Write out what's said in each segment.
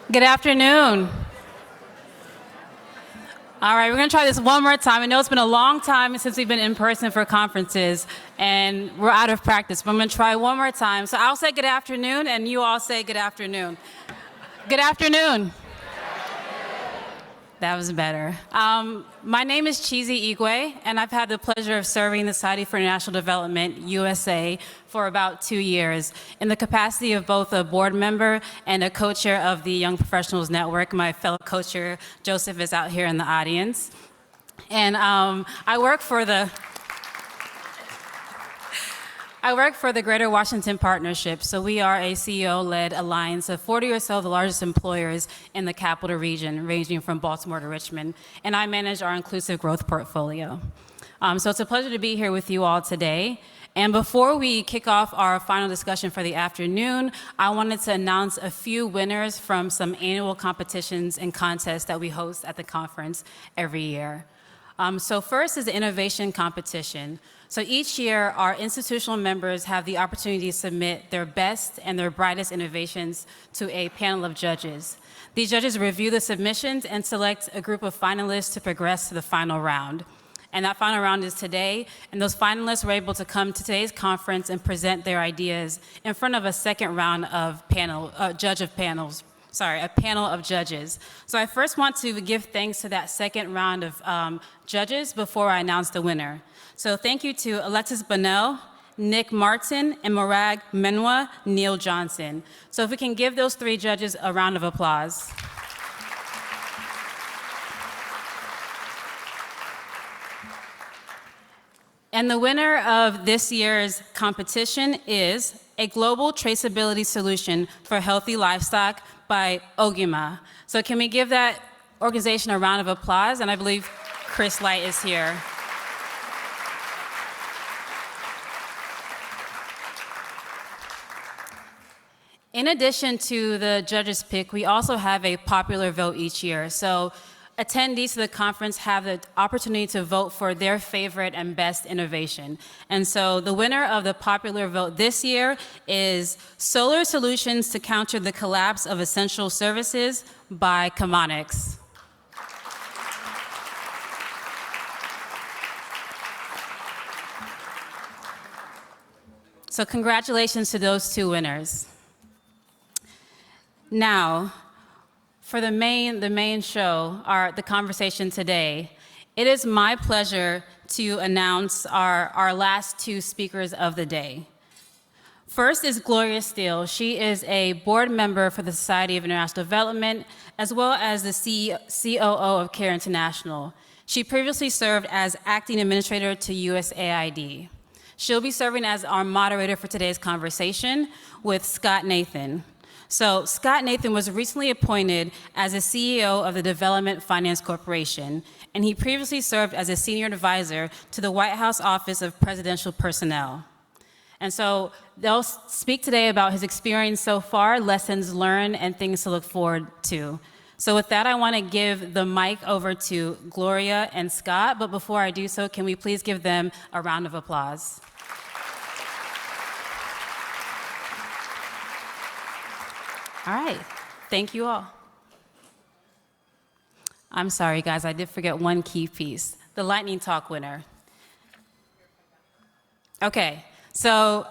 Good afternoon. All right, we're going to try this one more time. I know it's been a long time since we've been in person for conferences, and we're out of practice, but I'm going to try one more time. So I'll say good afternoon, and you all say good afternoon. Good afternoon. That was better. My name is Chizi Igwe, and I've had the pleasure of serving the Society for International Development, USA, for about 2 years in the capacity of both a board member and a co-chair of the Young Professionals Network. My fellow co-chair, Joseph, is out here in the audience. And I work for the Greater Washington Partnership. So we are a CEO-led alliance of 40 or so of the largest employers in the capital region, ranging from Baltimore to Richmond. And I manage our inclusive growth portfolio. So it's a pleasure to be here with you all today. And before we kick off our final discussion for the afternoon, I wanted to announce a few winners from some annual competitions and contests that we host at the conference every year. So first is the innovation competition. So each year, our institutional members have the opportunity to submit their best and their brightest innovations to a panel of judges. These judges review the submissions and select a group of finalists to progress to the final round. And that final round is today, and those finalists were able to come to today's conference and present their ideas in front of a second round of a panel of judges. So I first want to give thanks to that second round of judges before I announce the winner. So thank you to Alexis Bonnell, Nick Martin, and Morag Menwa Neil Johnson. So if we can give those three judges a round of applause. And the winner of this year's competition is a global traceability solution for healthy livestock by Ogima. So can we give that organization a round of applause? And I believe Chris Light is here. In addition to the judges' pick, we also have a popular vote each year. So attendees to the conference have the opportunity to vote for their favorite and best innovation. And so the winner of the popular vote this year is Solar Solutions to Counter the Collapse of Essential Services by Chemonics. So congratulations to those two winners. Now, for the main show, the conversation today, it is my pleasure to announce our last two speakers of the day. First is Gloria Steele. She is a board member for the Society of International Development, as well as the COO of CARE International. She previously served as acting administrator to USAID. She'll be serving as our moderator for today's conversation with Scott Nathan. So Scott Nathan was recently appointed as a CEO of the Development Finance Corporation, and he previously served as a senior advisor to the White House Office of Presidential Personnel. And so they'll speak today about his experience so far, lessons learned, and things to look forward to. So with that, I want to give the mic over to Gloria and Scott, but before I do so, can we please give them a round of applause? All right, thank you all. I'm sorry, guys, I did forget one key piece, the lightning talk winner. Okay, so,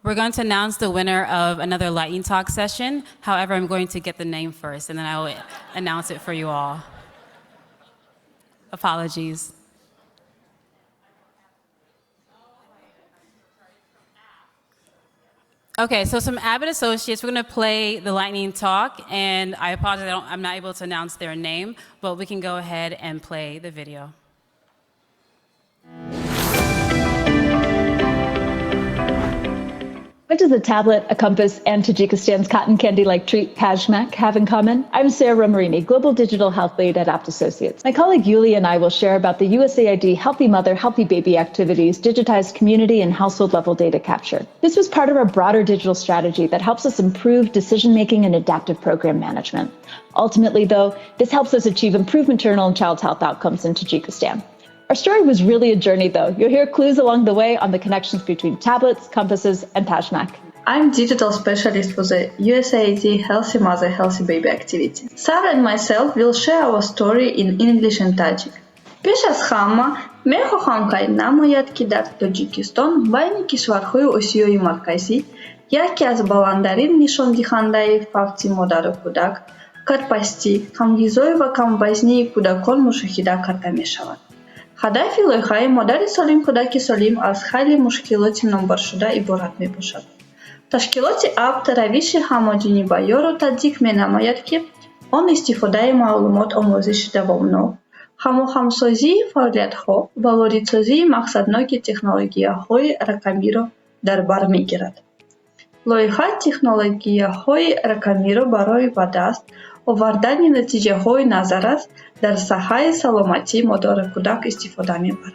we're going to announce the winner of another lightning talk session. However, I'm going to get the name first, and then I will announce it for you all. Apologies. Okay, so some Abbott associates, we're going to play the lightning talk, and I apologize, I'm not able to announce their name, but we can go ahead and play the video. What does a tablet, a compass, and Tajikistan's cotton candy-like treat, Kajmak, have in common? I'm Sarah Marini, Global Digital Health Lead at Apt Associates. My colleague Yuli and I will share about the USAID Healthy Mother, Healthy Baby activities, digitized community and household-level data capture. This was part of our broader digital strategy that helps us improve decision-making and adaptive program management. Ultimately, though, this helps us achieve improved maternal and child health outcomes in Tajikistan. Our story was really a journey, though. You'll hear clues along the way on the connections between tablets, compasses, and PASHMAC. I'm digital specialist for the USAID Healthy Mother, Healthy Baby activity. Sarah and myself will share our story in English and Tajik. پیش از همه میخواهم که نماید که در تاجیکستان بین کشورهای آسیای مرکزی یکی از بالاترین نشاندهنده فوت مادر و کودک کارپستی، کمغذایی و کموزنی کودکان مشاهده کرده میشود. هدف لایحه مادر سالم کودک سالم از خیلی مشکلات نامبر شده عبارت میباشد. تشکیلات ابت روش هماجنی بیان را تطبیق مینماید که آن استفاده معلومات آموزش دوامدار، هماهنگسازی فعالیت‌ها و واردسازی مقصدناک تکنولوژی‌های رقمی را در بر می‌گیرد. لایحه تکنولوژی‌های رقمی را برای به دست آوردن نتیجه‌های نظرت در ساحه سلامتی مادر کودک استفاده می‌برد.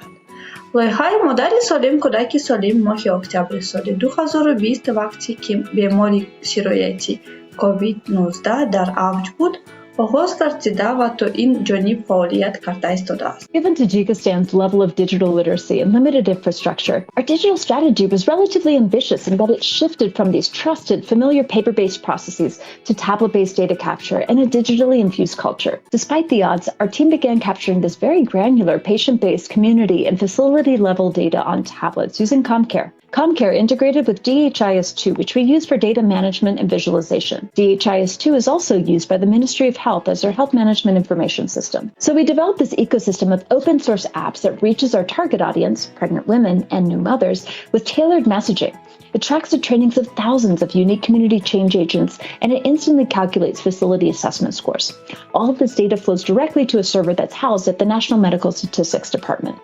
لایحه مادر سالم کودک سالم ماه اکتبر سال 2020 وقتی که بیماری سرایتی کووید-19 در اوج بود، آغاز گردیده و تا این جانب فعالیت کرده ایستاده است. Given Tajikistan's level of digital literacy and limited infrastructure, our digital strategy was relatively ambitious in that it shifted from these trusted, familiar paper-based processes to tablet-based data capture and a digitally infused culture. Despite the odds, our team began capturing this very granular, patient-based community and facility-level data on tablets using ComCare. ComCare integrated with DHIS2, which we use for data management and visualization. DHIS2 is also used by the Ministry of Health as their health management information system. So we developed this ecosystem of open source apps that reaches our target audience, pregnant women and new mothers, with tailored messaging. It tracks the trainings of thousands of unique community change agents, and it instantly calculates facility assessment scores. All of this data flows directly to a server that's housed at the National Medical Statistics Department.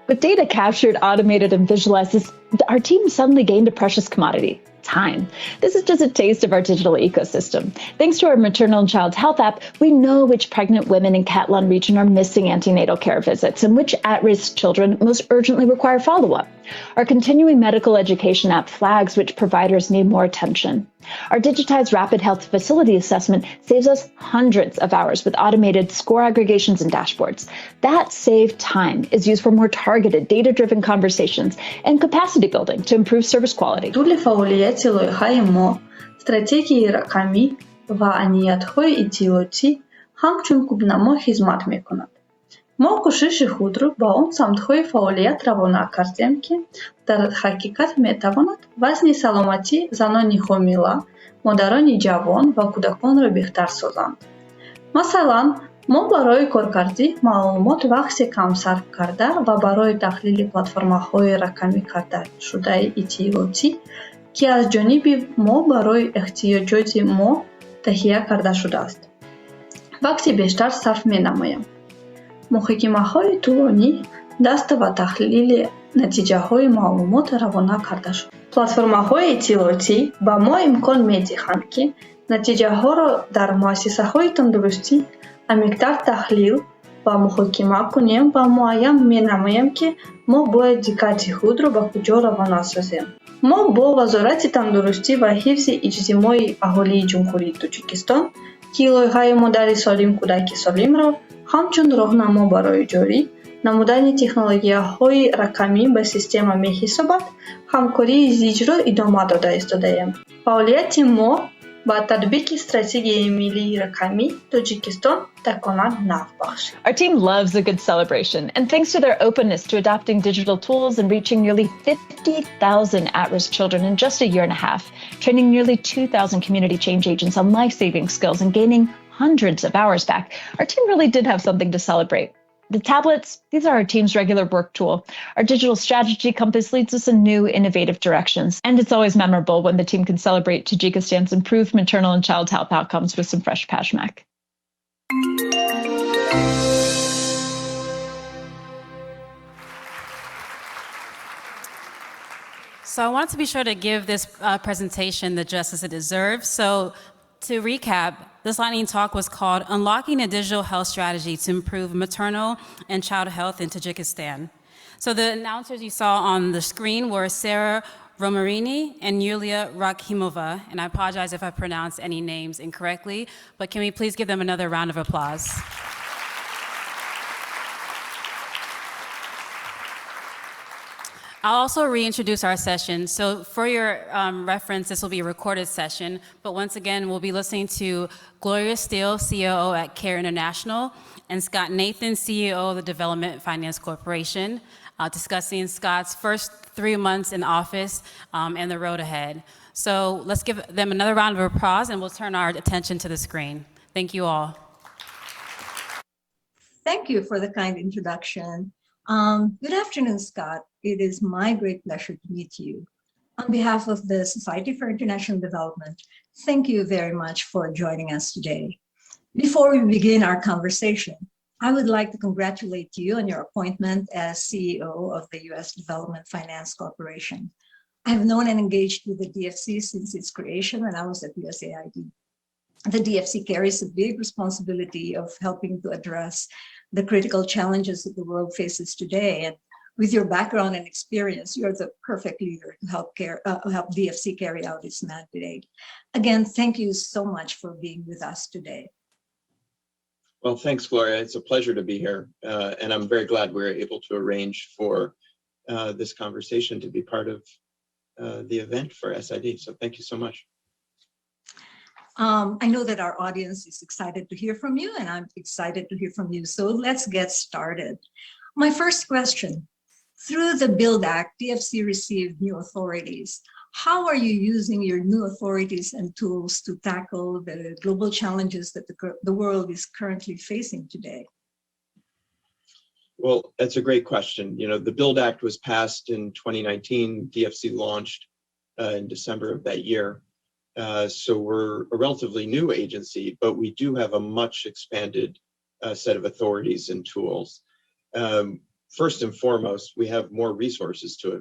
With data captured, automated, and visualized, our team suddenly gained a precious commodity: time. This is just a taste of our digital ecosystem. Thanks to our maternal and child health app, we know which pregnant women in Katlan region are missing antenatal care visits and which at-risk children most urgently require follow-up. Our continuing medical education app flags which providers need more attention. Our digitized rapid health facility assessment saves us hundreds of hours with automated score aggregations and dashboards. That saved time is used for more targeted, data-driven conversations and capacity building to improve service quality. طول فعالیت لایحه ما، استراتژی رقمی و امنیت‌های اطلاعاتی همچون کوبنما خدمت می‌کند. ما کوشش خود را با آن سمت‌های فعالیت روانه کردیم که در حقیقت می‌تواند وزن سلامتی زنان حامله، مادران جوان و کودکان را بهتر سازند. مثلا ما برای کارکردی معلومات وقت کم صرف کرده و برای تحلیل پلتفرم‌های رقمی کرده شده اطلاعاتی که از جانب ما برای احتیاجات ما تهیه کرده شده است، وقتی بیشتر صرف می‌نمایم. محاکمه‌های طولانی دست و تحلیل نتیجه‌های معلومات روانه کرده شد. پلتفرم‌های اطلاعاتی به ما امکان می‌دهند که نتیجه‌ها را در مؤسسه‌های تندرستی عمیق‌تر تحلیل و محاکمه کنیم و معین می‌نماییم که ما باید دقت خود را به کجا روانه سازیم. ما با وزارت تندرستی و حفظ اجتماعی اهالی جمهوری تاجیکستان که لایحه مادر سالم کودک سالم را همچون راهنما برای جاری نمودن تکنولوژی‌های رقمی به سیستم می‌حسابد، همکاری زیج را ادامه داده ایستاده‌ایم. فعالیت ما با تطبیق استراتژی ملی رقمی تاجیکستان تکانت نو بخشید. Our team loves a good celebration, and thanks to their openness to adopting digital tools and reaching nearly 50,000 at-risk children in just a year and a half, training nearly 2,000 community change agents on life-saving skills and gaining hundreds of hours back, our team really did have something to celebrate. The tablets, these are our team's regular work tool. Our digital strategy compass leads us in new, innovative directions. And it's always memorable when the team can celebrate Tajikistan's improved maternal and child health outcomes with some fresh PASHMAC. So I wanted to be sure to give this presentation the justice it deserves. So to recap, this lightning talk was called Unlocking a Digital Health Strategy to Improve Maternal and Child Health in Tajikistan. So the announcers you saw on the screen were Sarah Romarini and Yulia Rakhimova, and I apologize if I pronounced any names incorrectly, but can we please give them another round of applause? I'll also reintroduce our session. So for your reference, this will be a recorded session, but once again, we'll be listening to Gloria Steele, COO at CARE International, and Scott Nathan, CEO of the Development Finance Corporation, discussing Scott's first 3 months in office and the road ahead. So let's give them another round of applause, and we'll turn our attention to the screen. Thank you all. Thank you for the kind introduction. Good afternoon, Scott. It is my great pleasure to meet you. On behalf of the Society for International Development, thank you very much for joining us today. Before we begin our conversation, I would like to congratulate you on your appointment as CEO of the U.S. Development Finance Corporation. I have known and engaged with the DFC since its creation when I was at USAID. The DFC carries a big responsibility of helping to address the critical challenges that the world faces today. And with your background and experience, you're the perfect leader to help DFC carry out its mandate. Again, thank you so much for being with us today. Well, thanks, Gloria. It's a pleasure to be here. And I'm very glad we were able to arrange for this conversation to be part of the event for SID. So thank you so much. I know that our audience is excited to hear from you, and I'm excited to hear from you. So let's get started. My first question, through the BUILD Act, DFC received new authorities. How are you using your new authorities and tools to tackle the global challenges that the world is currently facing today? Well, that's a great question. You know, the BUILD Act was passed in 2019. DFC launched in December of that year. So we're a relatively new agency, but we do have a much expanded set of authorities and tools. First and foremost, we have more resources to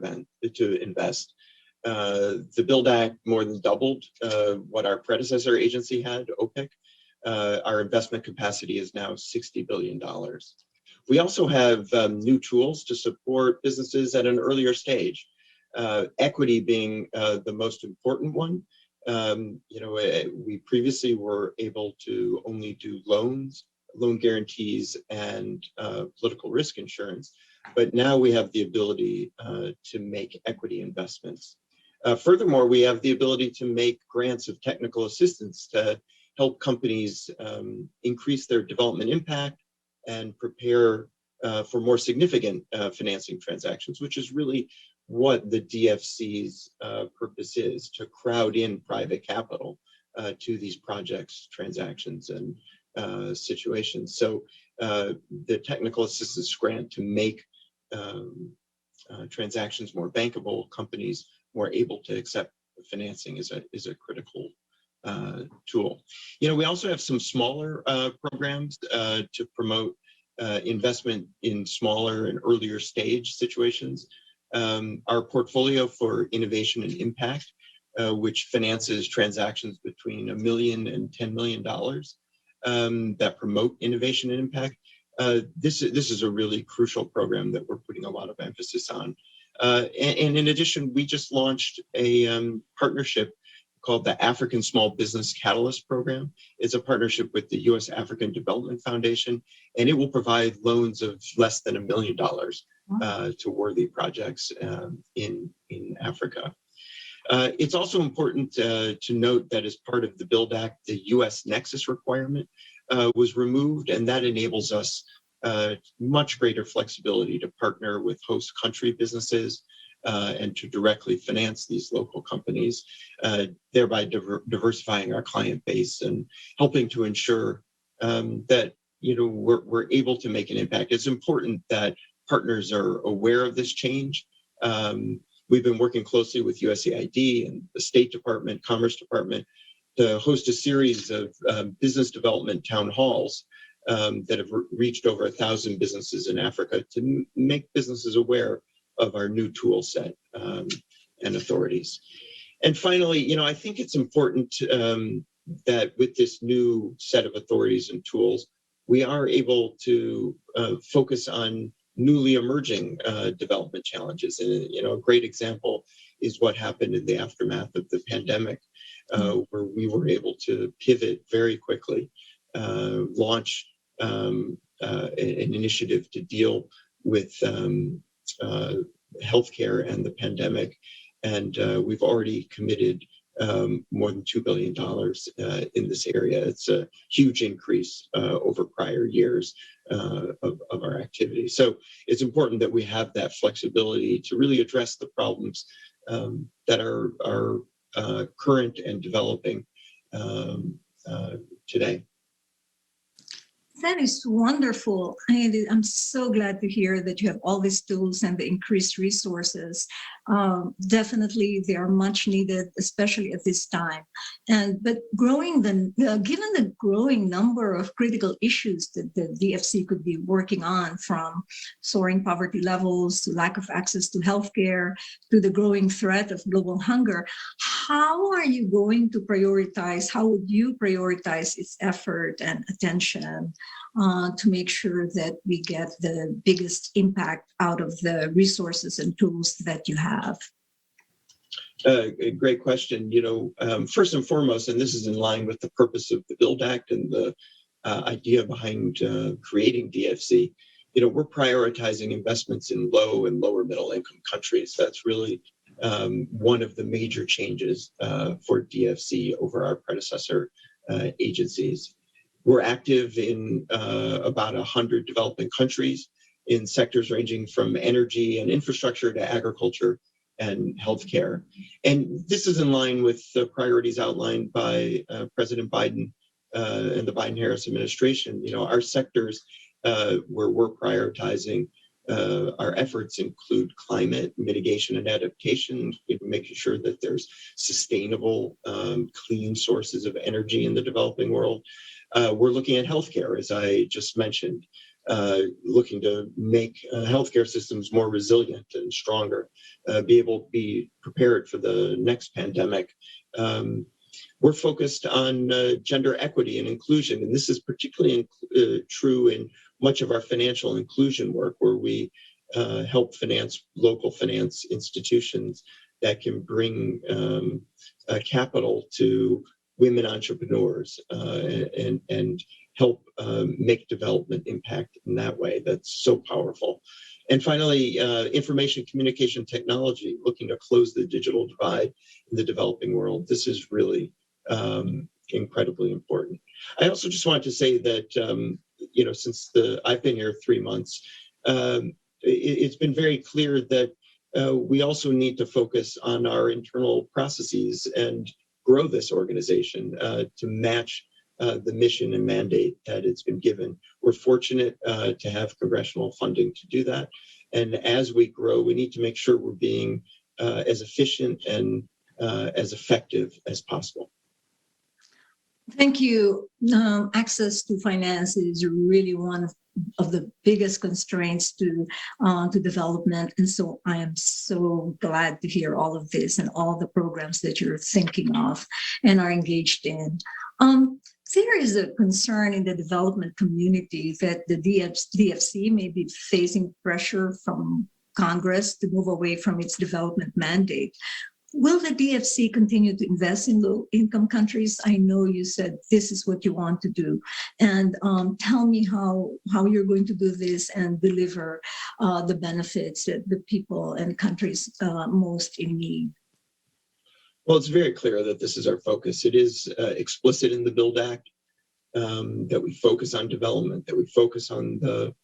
invest. The BUILD Act more than doubled what our predecessor agency had, OPIC. Our investment capacity is now $60 billion. We also have new tools to support businesses at an earlier stage, equity being the most important one. We previously were able to only do loans, loan guarantees, and political risk insurance, but now we have the ability to make equity investments. Furthermore, we have the ability to make grants of technical assistance to help companies increase their development impact and prepare for more significant financing transactions, which is really what the DFC's purpose is, to crowd in private capital to these projects, transactions, and situations. So the technical assistance grant to make transactions more bankable, companies more able to accept financing is a critical tool. You know, we also have some smaller programs to promote investment in smaller and earlier stage situations. Our portfolio for innovation and impact, which finances transactions between $1 million and $10 million that promote innovation and impact. This is a really crucial program that we're putting a lot of emphasis on. And in addition, we just launched a partnership called the African Small Business Catalyst Program. It's a partnership with the U.S. African Development Foundation, and it will provide loans of less than $1 million to worthy projects in Africa. It's also important to note that as part of the BUILD Act, the U.S. Nexus requirement was removed, and that enables us much greater flexibility to partner with host country businesses and to directly finance these local companies, thereby diversifying our client base and helping to ensure that we're able to make an impact. It's important that partners are aware of this change. We've been working closely with USAID and the State Department, Commerce Department, to host a series of business development town halls that have reached over 1,000 businesses in Africa to make businesses aware of our new tool set and authorities. And finally, I think it's important that with this new set of authorities and tools, we are able to focus on newly emerging development challenges. And a great example is what happened in the aftermath of the pandemic, where we were able to pivot very quickly, launch an initiative to deal with healthcare and the pandemic. And we've already committed more than $2 billion in this area. It's a huge increase over prior years of our activity. So it's important that we have that flexibility to really address the problems that are current and developing today. That is wonderful. I'm so glad to hear that you have all these tools and the increased resources. Definitely, they are much needed, especially at this time. But given the growing number of critical issues that the DFC could be working on, from soaring poverty levels to lack of access to healthcare to the growing threat of global hunger, how are you going to prioritize? How would you prioritize its effort and attention to make sure that we get the biggest impact out of the resources and tools that you have? A great question. First and foremost, and this is in line with the purpose of the BUILD Act and the idea behind creating DFC, we're prioritizing investments in low and lower middle income countries. That's really one of the major changes for DFC over our predecessor agencies. We're active in about 100 developing countries in sectors ranging from energy and infrastructure to agriculture and healthcare. And this is in line with the priorities outlined by President Biden and the Biden-Harris administration. Our sectors where we're prioritizing our efforts include climate mitigation and adaptation, making sure that there's sustainable, clean sources of energy in the developing world. We're looking at healthcare, as I just mentioned, looking to make healthcare systems more resilient and stronger, be able to be prepared for the next pandemic. We're focused on gender equity and inclusion, and this is particularly true in much of our financial inclusion work, where we help finance local finance institutions that can bring capital to women entrepreneurs and help make development impact in that way. That's so powerful. And finally, information communication technology, looking to close the digital divide in the developing world. This is really incredibly important. I also just wanted to say that, since I've been here 3 months, it's been very clear that we also need to focus on our internal processes and grow this organization to match the mission and mandate that it's been given. We're fortunate to have congressional funding to do that. And as we grow, we need to make sure we're being as efficient and as effective as possible. Thank you. Access to finance is really one of the biggest constraints to development. And so I am so glad to hear all of this and all the programs that you're thinking of and are engaged in. There is a concern in the development community that the DFC may be facing pressure from Congress to move away from its development mandate. Will the DFC continue to invest in low-income countries? I know you said this is what you want to do. And tell me how you're going to do this and deliver the benefits that the people and countries most in need. Well, it's very clear that this is our focus. It is explicit in the BUILD Act that we focus on development, that we focus on the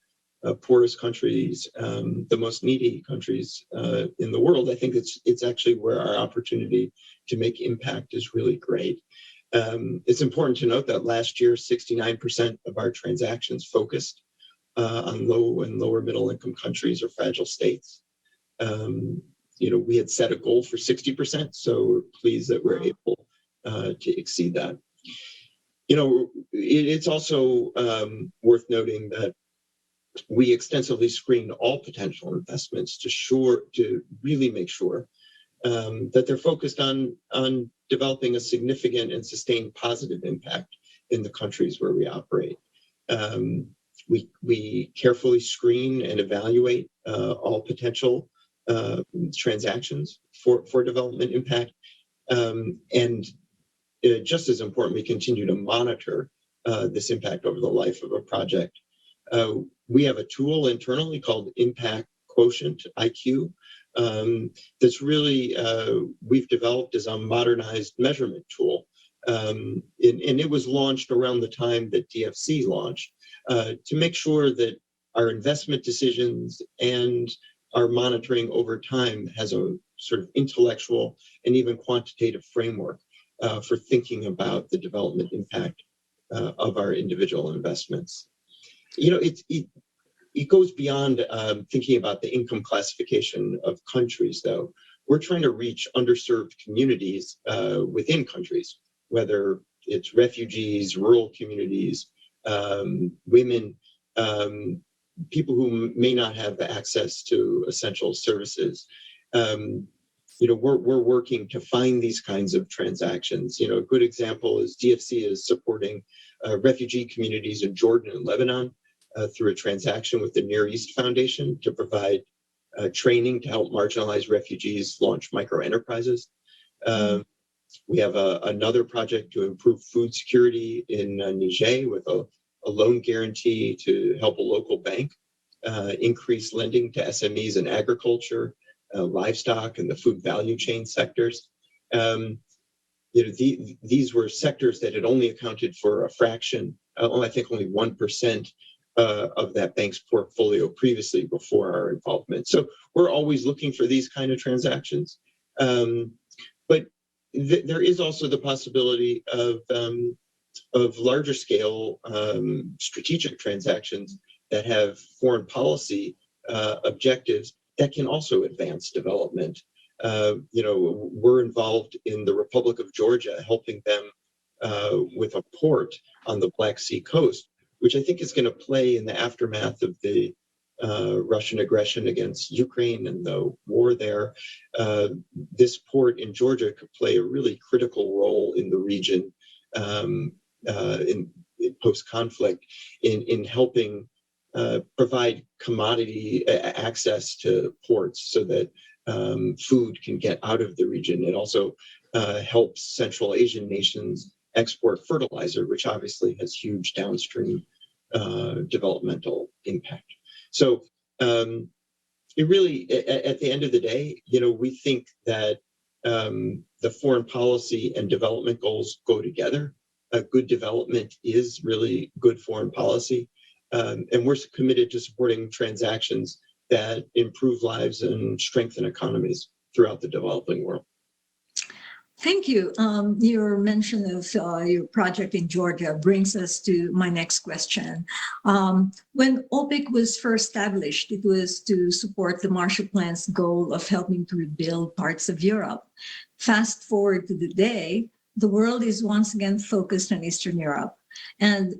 poorest countries, the most needy countries in the world. I think it's actually where our opportunity to make impact is really great. It's important to note that last year, 69% of our transactions focused on low and lower middle income countries or fragile states. We had set a goal for 60%, so we're pleased that we're able to exceed that. It's also worth noting that we extensively screen all potential investments to really make sure that they're focused on developing a significant and sustained positive impact in the countries where we operate. We carefully screen and evaluate all potential transactions for development impact. And just as important, we continue to monitor this impact over the life of a project. We have a tool internally called Impact Quotient Iq, that's really, we've developed as a modernized measurement tool. And it was launched around the time that DFC launched to make sure that our investment decisions and our monitoring over time has a sort of intellectual and even quantitative framework for thinking about the development impact of our individual investments. You know, it goes beyond thinking about the income classification of countries, though. We're trying to reach underserved communities within countries, whether it's refugees, rural communities, women, people who may not have access to essential services. You know, we're working to find these kinds of transactions. You know, a good example is DFC is supporting refugee communities in Jordan and Lebanon through a transaction with the Near East Foundation to provide training to help marginalized refugees launch micro-enterprises. We have another project to improve food security in Niger with a loan guarantee to help a local bank increase lending to SMEs in agriculture, livestock, and the food value chain sectors. You know, these were sectors that had only accounted for a fraction, I think only 1% of that bank's portfolio previously before our involvement. So we're always looking for these kind of transactions. But there is also the possibility of larger scale strategic transactions that have foreign policy objectives that can also advance development. You know, we're involved in the Republic of Georgia, helping them with a port on the Black Sea coast, which I think is going to play in the aftermath of the Russian aggression against Ukraine and the war there. This port in Georgia could play a really critical role in the region in post-conflict in helping provide commodity access to ports so that food can get out of the region. It also helps Central Asian nations export fertilizer, which obviously has huge downstream developmental impact. So it really, at the end of the day, you know, we think that the foreign policy and development goals go together. Good development is really good foreign policy. And we're committed to supporting transactions that improve lives and strengthen economies throughout the developing world. Thank you. Your mention of your project in Georgia brings us to my next question. When OPIC was first established, it was to support the Marshall Plan's goal of helping to rebuild parts of Europe. Fast forward to today, the world is once again focused on Eastern Europe. And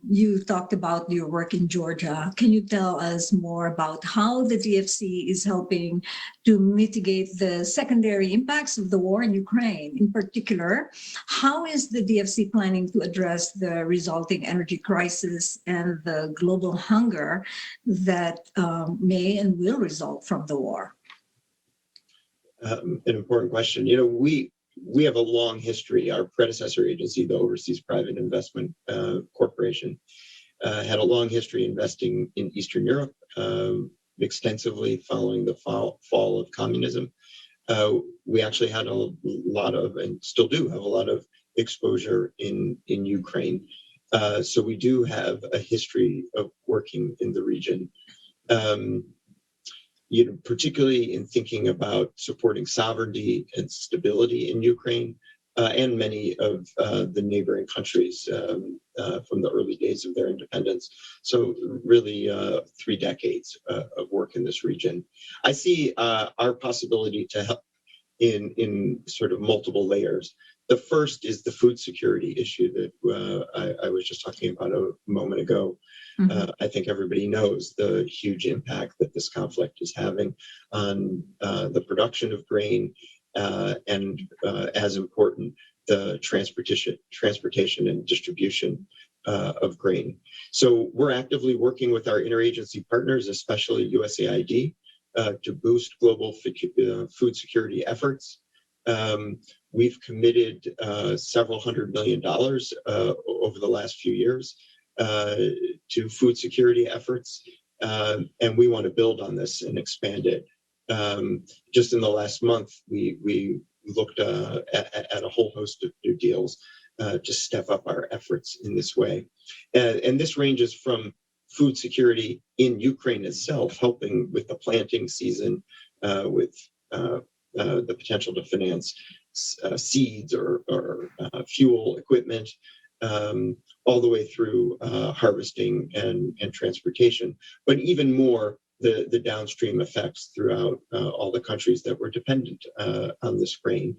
you talked about your work in Georgia. Can you tell us more about how the DFC is helping to mitigate the secondary impacts of the war in Ukraine? In particular, how is the DFC planning to address the resulting energy crisis and the global hunger that may and will result from the war? An important question. You know, we have a long history. Our predecessor agency, the Overseas Private Investment Corporation, had a long history investing in Eastern Europe extensively following the fall of communism. We actually had a lot of, and still do have a lot of exposure in Ukraine. So we do have a history of working in the region. You know, particularly in thinking about supporting sovereignty and stability in Ukraine and many of the neighboring countries from the early days of their independence. So really 3 decades of work in this region. I see our possibility to help in sort of multiple layers. The first is the food security issue that I was just talking about a moment ago. I think everybody knows the huge impact that this conflict is having on the production of grain and, as important, the transportation and distribution of grain. So we're actively working with our interagency partners, especially USAID, to boost global food security efforts. We've committed several $100 million over the last few years to food security efforts, and we want to build on this and expand it. Just in the last month, we looked at a whole host of new deals to step up our efforts in this way. And this ranges from food security in Ukraine itself, helping with the planting season, with the potential to finance seeds or fuel equipment, all the way through harvesting and transportation, but even more the downstream effects throughout all the countries that were dependent on this grain,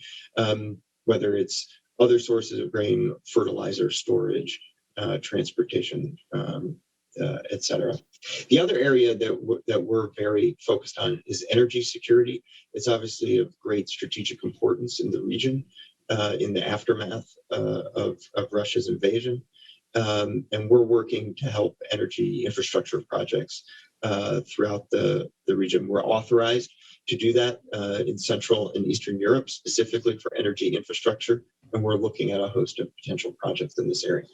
whether it's other sources of grain, fertilizer, storage, transportation, et cetera. The other area that we're very focused on is energy security. It's obviously of great strategic importance in the region, in the aftermath of Russia's invasion. And we're working to help energy infrastructure projects throughout the region. We're authorized to do that in Central and Eastern Europe, specifically for energy infrastructure. And we're looking at a host of potential projects in this area.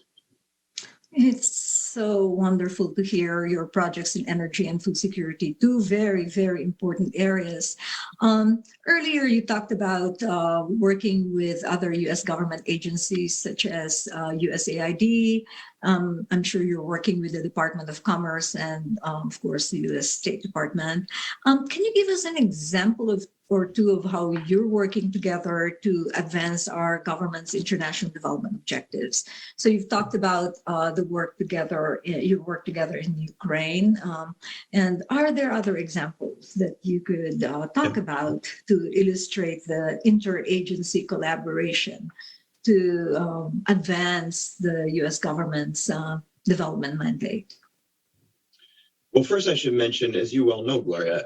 It's so wonderful to hear your projects in energy and food security, two very, very important areas. Earlier, you talked about working with other U.S. government agencies such as USAID. I'm sure you're working with the Department of Commerce and, of course, the U.S. State Department. Can you give us an example or two of how you're working together to advance our government's international development objectives? So you've talked about the work together, you work together in Ukraine. And are there other examples that you could talk about to illustrate the interagency collaboration to advance the U.S. government's development mandate? Well, first I should mention, as you well know, Gloria,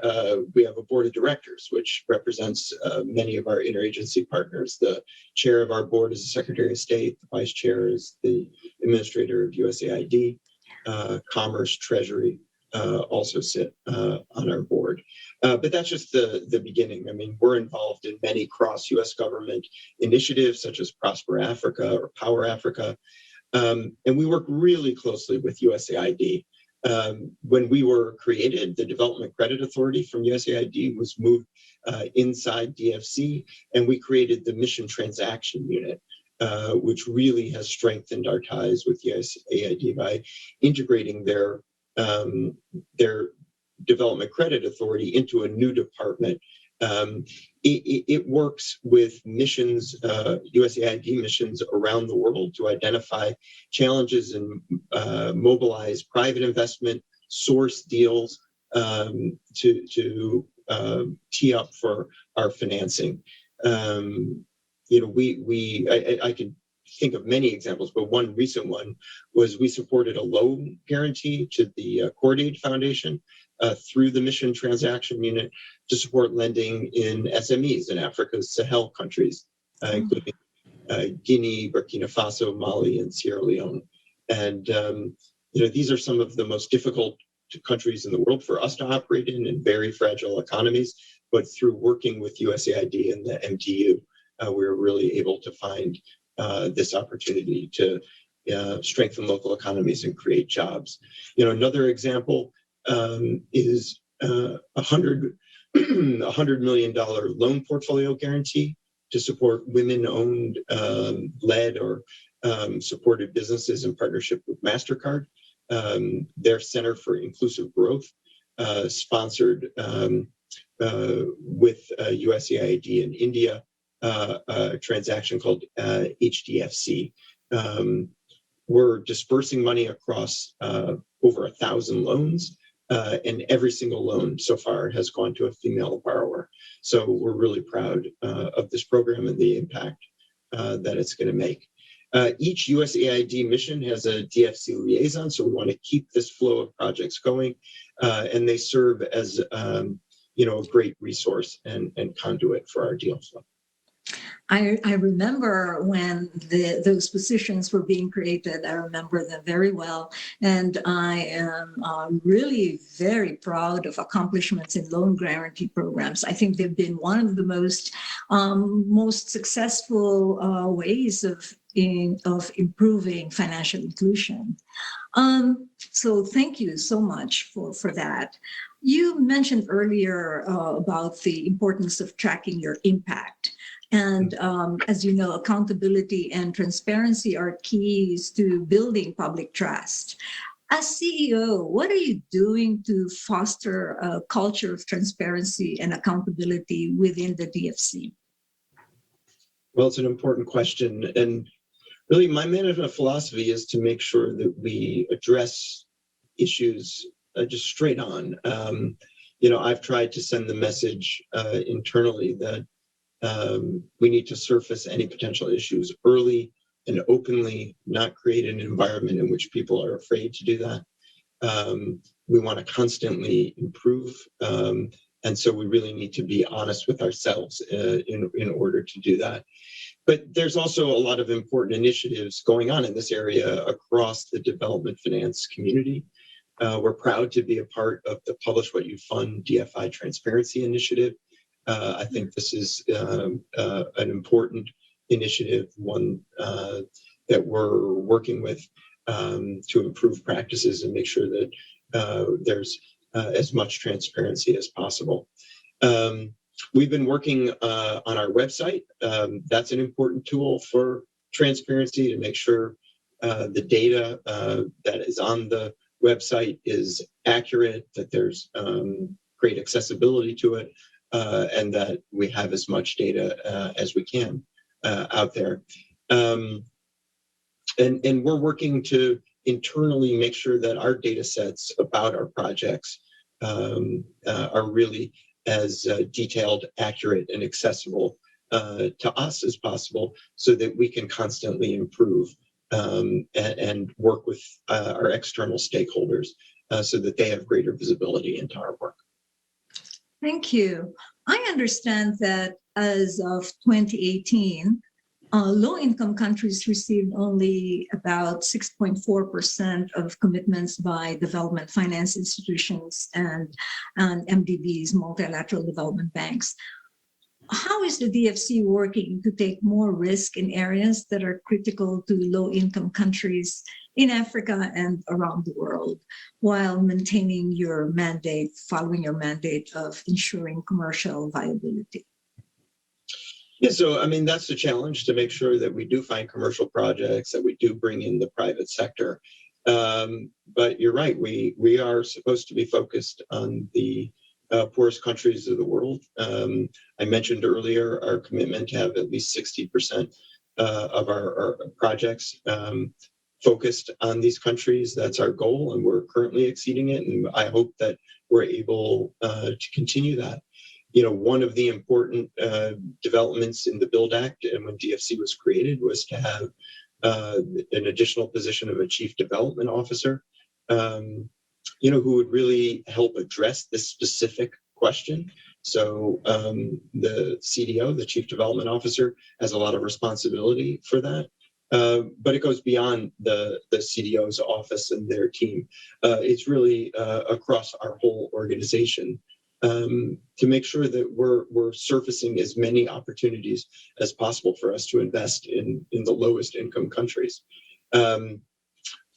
we have a board of directors, which represents many of our interagency partners. The chair of our board is the Secretary of State. The vice chair is the administrator of USAID. Commerce, Treasury also sit on our board. But that's just the beginning. I mean, we're involved in many cross-U.S. government initiatives, such as Prosper Africa or Power Africa. And we work really closely with USAID. When we were created, the Development Credit Authority from USAID was moved inside DFC, and we created the Mission Transaction Unit, which really has strengthened our ties with USAID by integrating their Development Credit Authority into a new department. It works with missions, USAID missions around the world to identify challenges and mobilize private investment, source deals to tee up for our financing. You know, I can think of many examples, but one recent one was we supported a loan guarantee to the Cordaid Foundation through the Mission Transaction Unit to support lending in SMEs in Africa's Sahel countries, including Guinea, Burkina Faso, Mali, and Sierra Leone. And you know, these are some of the most difficult countries in the world for us to operate in very fragile economies. But through working with USAID and the MTU, we were really able to find this opportunity to strengthen local economies and create jobs. You know, another example is $100 million loan portfolio guarantee to support women-owned, led or supported businesses in partnership with MasterCard. Their Center for Inclusive Growth sponsored with USAID in India a transaction called HDFC. We're dispersing money across over 1,000 loans, and every single loan so far has gone to a female borrower. So we're really proud of this program and the impact that it's going to make. Each USAID mission has a DFC liaison, so we want to keep this flow of projects going, and they serve as you know, a great resource and conduit for our deal flow. I remember when those positions were being created. I remember them very well. And I am really very proud of accomplishments in loan guarantee programs. I think they've been one of the most successful ways of improving financial inclusion. So thank you so much for that. You mentioned earlier about the importance of tracking your impact. And as you know, accountability and transparency are keys to building public trust. As CEO, what are you doing to foster a culture of transparency and accountability within the DFC? Well, it's an important question. And really, my management philosophy is to make sure that we address issues just straight on. I've tried to send the message internally that we need to surface any potential issues early and openly, not create an environment in which people are afraid to do that. We want to constantly improve. And so we really need to be honest with ourselves in order to do that. But there's also a lot of important initiatives going on in this area across the development finance community. We're proud to be a part of the Publish What You Fund DFI Transparency Initiative. I think this is an important initiative, one that we're working with to improve practices and make sure that there's as much transparency as possible. We've been working on our website. That's an important tool for transparency to make sure the data that is on the website is accurate, that there's great accessibility to it, and that we have as much data as we can out there. And we're working to internally make sure that our data sets about our projects are really as detailed, accurate, and accessible to us as possible so that we can constantly improve and work with our external stakeholders so that they have greater visibility into our work. Thank you. I understand that as of 2018, low-income countries received only about 6.4% of commitments by development finance institutions and MDBs, multilateral development banks. How is the DFC working to take more risk in areas that are critical to low-income countries in Africa and around the world, while maintaining your mandate, following your mandate of ensuring commercial viability? Yeah, so I mean, that's the challenge, to make sure that we do find commercial projects, that we do bring in the private sector. But you're right, we are supposed to be focused on the poorest countries of the world. I mentioned earlier our commitment to have at least 60% of our projects focused on these countries. That's our goal, and we're currently exceeding it. And I hope that we're able to continue that. One of the important developments in the BUILD Act and when DFC was created was to have an additional position of a chief development officer, who would really help address this specific question. So the CDO, the chief development officer, has a lot of responsibility for that. But it goes beyond the CDO's office and their team. It's really across our whole organization. To make sure that we're surfacing as many opportunities as possible for us to invest in the lowest income countries.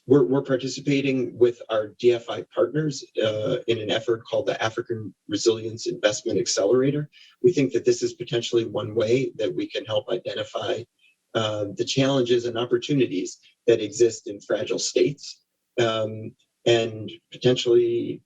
We're participating with our DFI partners in an effort called the African Resilience Investment Accelerator. We think that this is potentially one way that we can help identify the challenges and opportunities that exist in fragile states and potentially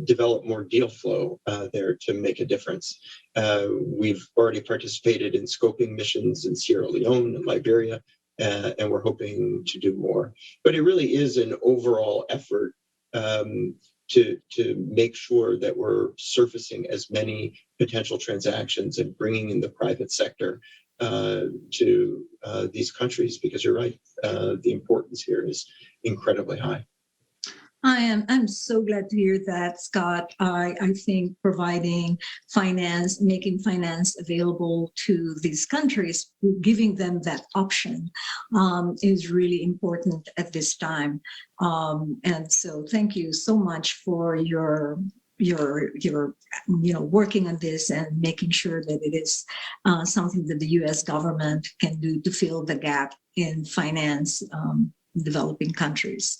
develop more deal flow there to make a difference. We've already participated in scoping missions in Sierra Leone and Liberia, and we're hoping to do more. But it really is an overall effort to make sure that we're surfacing as many potential transactions and bringing in the private sector to these countries, because you're right, the importance here is incredibly high. I'm so glad to hear that, Scott. I think providing finance, making finance available to these countries, giving them that option is really important at this time. And so thank you so much for your working on this and making sure that it is something that the U.S. government can do to fill the gap in finance in developing countries.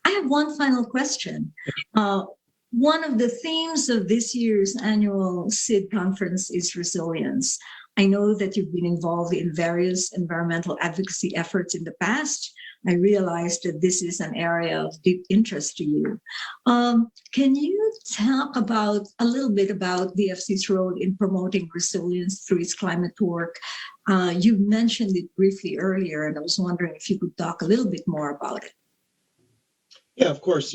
I have one final question. One of the themes of this year's annual SID conference is resilience. I know that you've been involved in various environmental advocacy efforts in the past. I realized that this is an area of deep interest to you. Can you talk about a little bit about DFC's role in promoting resilience through its climate work? You mentioned it briefly earlier, and I was wondering if you could talk a little bit more about it. Yeah, of course.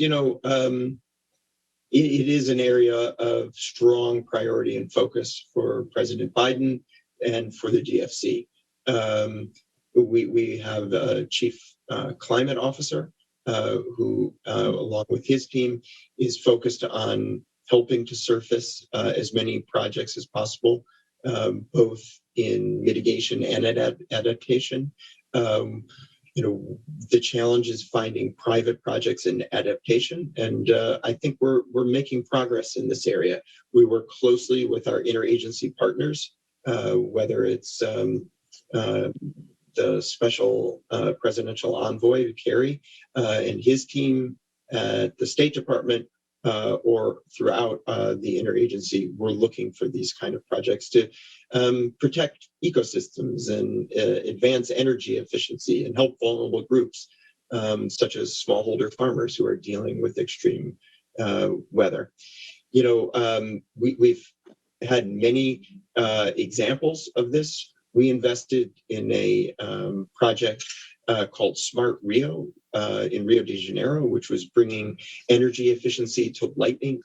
It is an area of strong priority and focus for President Biden and for the DFC. We have a chief climate officer who, along with his team, is focused on helping to surface as many projects as possible, both in mitigation and adaptation. The challenge is finding private projects in adaptation, and I think we're making progress in this area. We work closely with our interagency partners, whether it's the special presidential envoy, Kerry, and his team at the State Department, or throughout the interagency. We're looking for these kind of projects to protect ecosystems and advance energy efficiency and help vulnerable groups, such as smallholder farmers who are dealing with extreme weather. We've had many examples of this. We invested in a project called Smart Rio in Rio de Janeiro, which was bringing energy efficiency to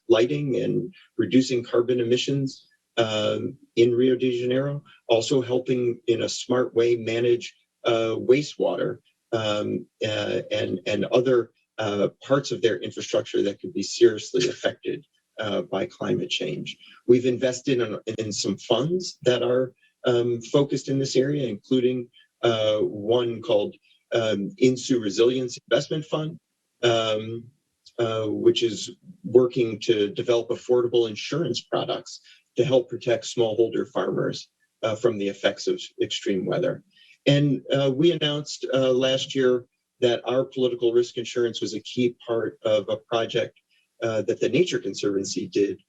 lighting and reducing carbon emissions in Rio de Janeiro, also helping in a smart way manage wastewater and other parts of their infrastructure that could be seriously affected by climate change. We've invested in some funds that are focused in this area, including one called INSU Resilience Investment Fund, which is working to develop affordable insurance products to help protect smallholder farmers from the effects of extreme weather. And we announced last year that our political risk insurance was a key part of a project that the Nature Conservancy did,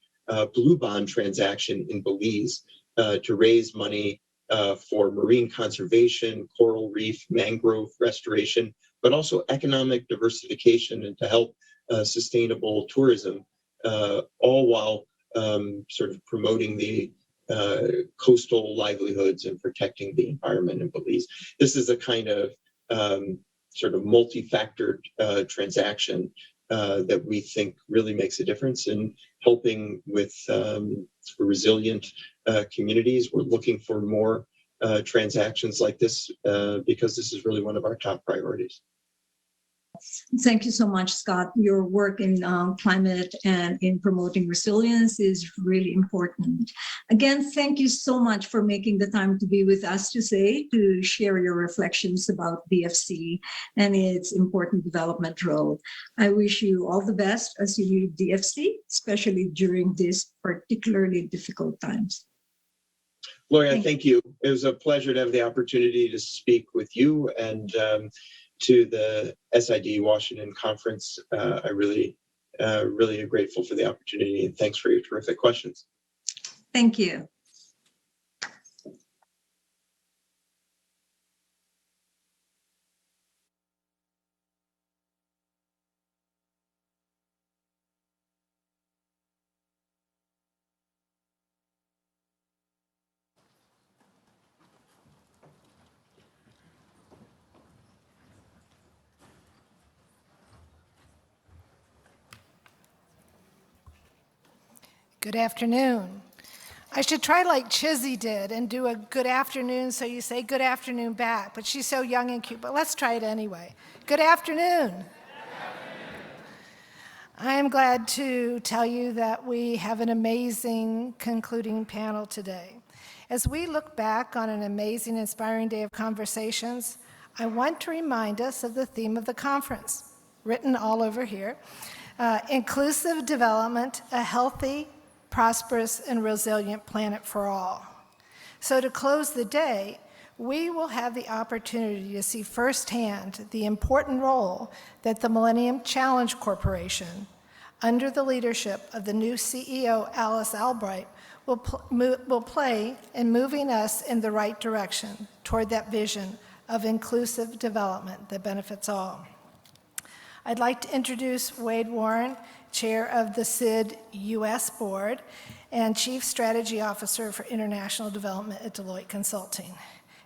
Blue Bond transaction in Belize, to raise money for marine conservation, coral reef, mangrove restoration, but also economic diversification and to help sustainable tourism, all while sort of promoting the coastal livelihoods and protecting the environment in Belize. This is a kind of sort of multi-factored transaction that we think really makes a difference in helping with resilient communities. We're looking for more transactions like this because this is really one of our top priorities. Thank you so much, Scott. Your work in climate and in promoting resilience is really important. Again, thank you so much for making the time to be with us today to share your reflections about DFC and its important development role. I wish you all the best as you lead DFC, especially during these particularly difficult times. Gloria, thank you. It was a pleasure to have the opportunity to speak with you and to the SID-Washington conference. I really am grateful for the opportunity, and thanks for your terrific questions. Thank you. Good afternoon. I should try like Chizi did and do a good afternoon, so you say good afternoon back, but she's so young and cute, but let's try it anyway. Good afternoon. I am glad to tell you that we have an amazing concluding panel today. As we look back on an amazing, inspiring day of conversations, I want to remind us of the theme of the conference, written all over here, inclusive development, a healthy, prosperous, and resilient planet for all. So to close the day, we will have the opportunity to see firsthand the important role that the Millennium Challenge Corporation, under the leadership of the new CEO, Alice Albright, will play in moving us in the right direction toward that vision of inclusive development that benefits all. I'd like to introduce Wade Warren, Chair of the SID-US Board and Chief Strategy Officer for International Development at Deloitte Consulting.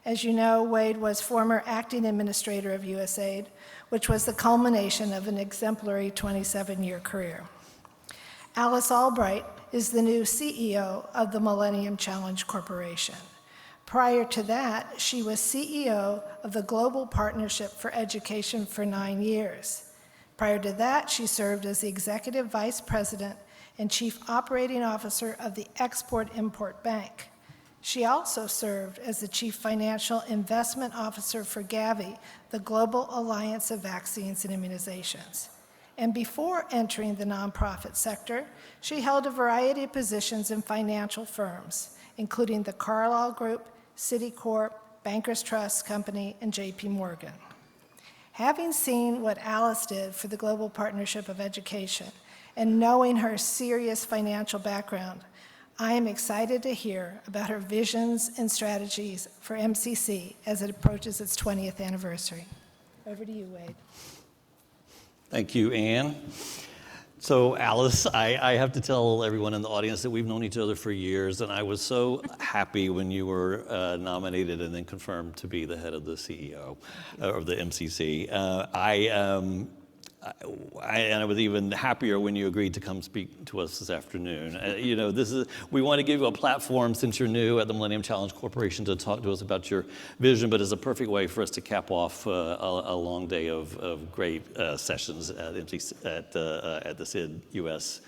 As you know, Wade was former acting administrator of USAID, which was the culmination of an exemplary 27-year career. Alice Albright is the new CEO of the Millennium Challenge Corporation. Prior to that, she was CEO of the Global Partnership for Education for 9 years. Prior to that, she served as the Executive Vice President and Chief Operating Officer of the Export-Import Bank. She also served as the Chief Financial Investment Officer for Gavi, the Global Alliance of Vaccines and Immunizations. And before entering the nonprofit sector, she held a variety of positions in financial firms, including the Carlyle Group, Citicorp, Bankers Trust Company, and J.P. Morgan. Having seen what Alice did for the Global Partnership of Education and knowing her serious financial background, I am excited to hear about her visions and strategies for MCC as it approaches its 20th anniversary. Over to you, Wade. Thank you, Anne. So Alice, I have to tell everyone in the audience that we've known each other for years, and I was so happy when you were nominated and then confirmed to be the head of the CEO, of the MCC. And I was even happier when you agreed to come speak to us this afternoon. We want to give you a platform since you're new at the Millennium Challenge Corporation to talk to us about your vision, but it's a perfect way for us to cap off a long day of great sessions at the SID-US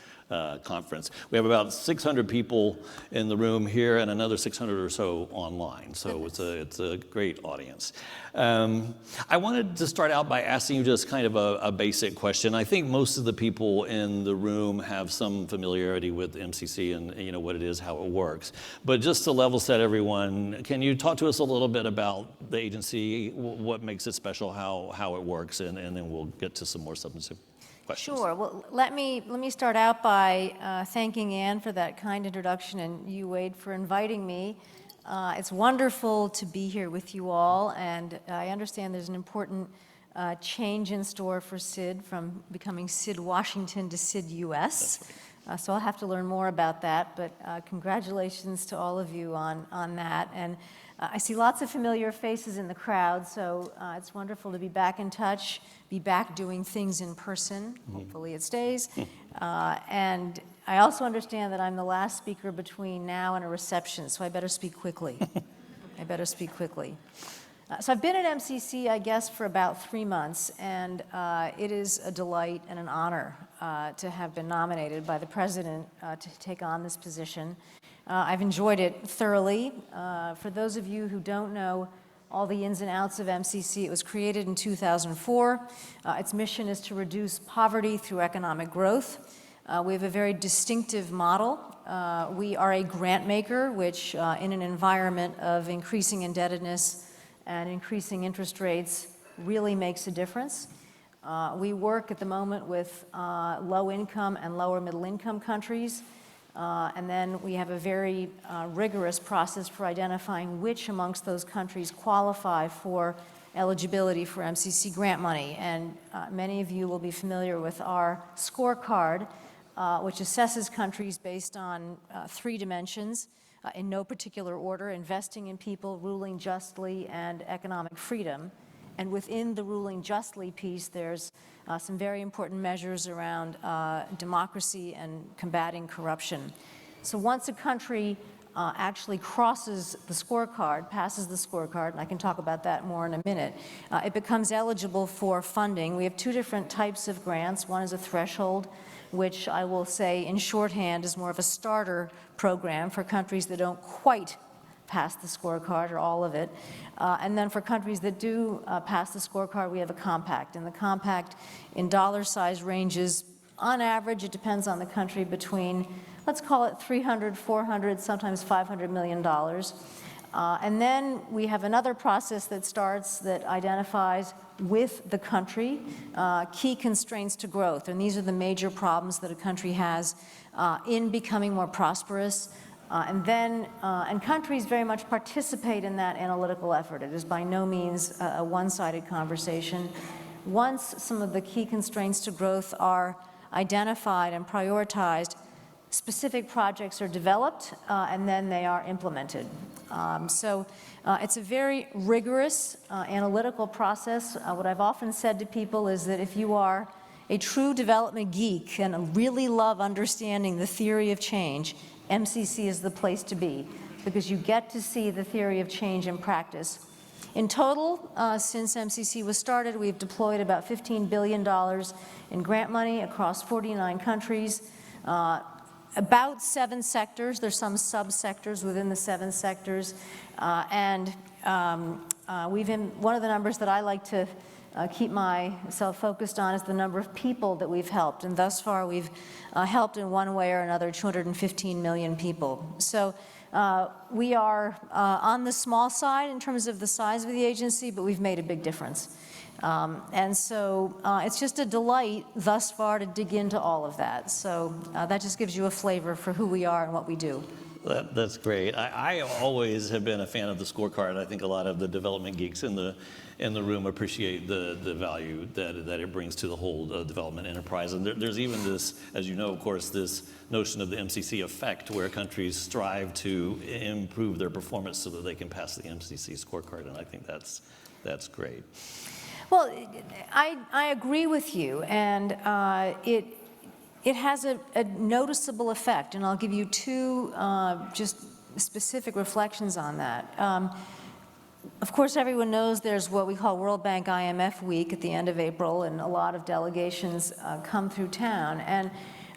conference. We have about 600 people in the room here and another 600 or so online, so it's a great audience. I wanted to start out by asking you just kind of a basic question. I think most of the people in the room have some familiarity with MCC and what it is, how it works. But just to level set everyone, can you talk to us a little bit about the agency, what makes it special, how it works, and then we'll get to some more substantive questions. Sure. Well, let me start out by thanking Anne for that kind introduction and you, Wade, for inviting me. It's wonderful to be here with you all, and I understand there's an important change in store for SID from becoming SID-Washington to SID-US. So I'll have to learn more about that, but congratulations to all of you on that. And I see lots of familiar faces in the crowd, so it's wonderful to be back in touch, be back doing things in person. Hopefully it stays. And I also understand that I'm the last speaker between now and a reception, so I better speak quickly. So I've been at MCC, I guess, for about 3 months, and it is a delight and an honor to have been nominated by the President to take on this position. I've enjoyed it thoroughly. For those of you who don't know all the ins and outs of MCC, it was created in 2004. Its mission is to reduce poverty through economic growth. We have a very distinctive model. We are a grant maker, which in an environment of increasing indebtedness and increasing interest rates really makes a difference. We work at the moment with low-income and lower-middle-income countries. And then we have a very rigorous process for identifying which amongst those countries qualify for eligibility for MCC grant money. And many of you will be familiar with our scorecard, which assesses countries based on 3 dimensions in no particular order: investing in people, ruling justly, and economic freedom. And within the ruling justly piece, there's some very important measures around democracy and combating corruption. So once a country actually crosses the scorecard, passes the scorecard, and I can talk about that more in a minute, it becomes eligible for funding. We have 2 different types of grants. One is a threshold, which I will say in shorthand is more of a starter program for countries that don't quite pass the scorecard or all of it. And then for countries that do pass the scorecard, we have a compact. And the compact in dollar size ranges, on average, it depends on the country, between, let's call it $300, $400, sometimes $500 million. And then we have another process that starts that identifies with the country key constraints to growth. And these are the major problems that a country has in becoming more prosperous. And countries very much participate in that analytical effort. It is by no means a one-sided conversation. Once some of the key constraints to growth are identified and prioritized, specific projects are developed, and then they are implemented. So it's a very rigorous analytical process. What I've often said to people is that if you are a true development geek and really love understanding the theory of change, MCC is the place to be, because you get to see the theory of change in practice. In total, since MCC was started, we've deployed about $15 billion in grant money across 49 countries, about 7 sectors. There's some subsectors within the 7 sectors. One of the numbers that I like to keep myself focused on is the number of people that we've helped. And thus far, we've helped in one way or another 215 million people. So we are on the small side in terms of the size of the agency, but we've made a big difference. And so it's just a delight thus far to dig into all of that. So that just gives you a flavor for who we are and what we do. That's great. I always have been a fan of the scorecard. I think a lot of the development geeks in the room appreciate the value that it brings to the whole development enterprise. And there's even this, as you know, of course, this notion of the MCC effect, where countries strive to improve their performance so that they can pass the MCC scorecard. And I think that's great. Well, I agree with you, and it has a noticeable effect, and I'll give you 2 just specific reflections on that. Of course, everyone knows there's what we call World Bank IMF Week at the end of April, and a lot of delegations come through town. And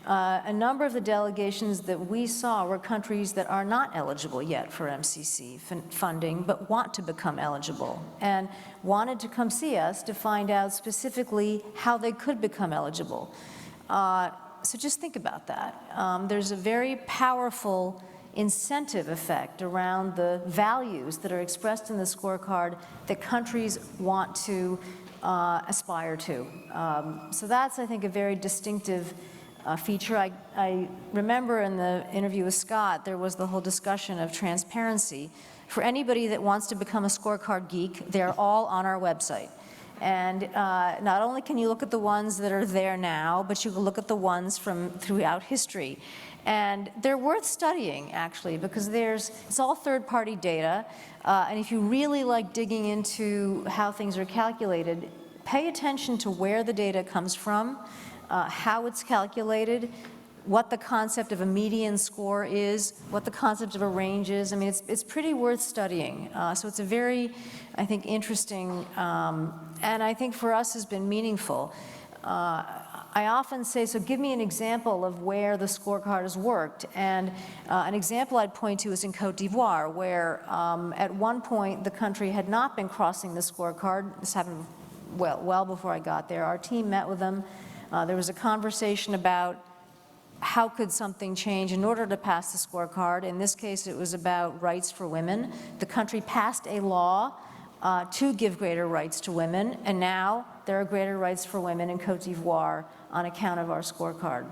a number of the delegations that we saw were countries that are not eligible yet for MCC funding, but want to become eligible, and wanted to come see us to find out specifically how they could become eligible. So just think about that. There's a very powerful incentive effect around the values that are expressed in the scorecard that countries want to aspire to. So that's, I think, a very distinctive feature. I remember in the interview with Scott, there was the whole discussion of transparency. For anybody that wants to become a scorecard geek, they're all on our website. And not only can you look at the ones that are there now, but you can look at the ones from throughout history. And they're worth studying, actually, because it's all third-party data. And if you really like digging into how things are calculated, pay attention to where the data comes from, how it's calculated, what the concept of a median score is, what the concept of a range is. I mean, it's pretty worth studying. So it's a very, I think, interesting, and I think for us has been meaningful. I often say, so give me an example of where the scorecard has worked. And an example I'd point to is in Cote d'Ivoire, where at one point the country had not been crossing the scorecard. This happened well before I got there. Our team met with them. There was a conversation about how could something change in order to pass the scorecard. In this case, it was about rights for women. The country passed a law to give greater rights to women, and now there are greater rights for women in Cote d'Ivoire on account of our scorecard.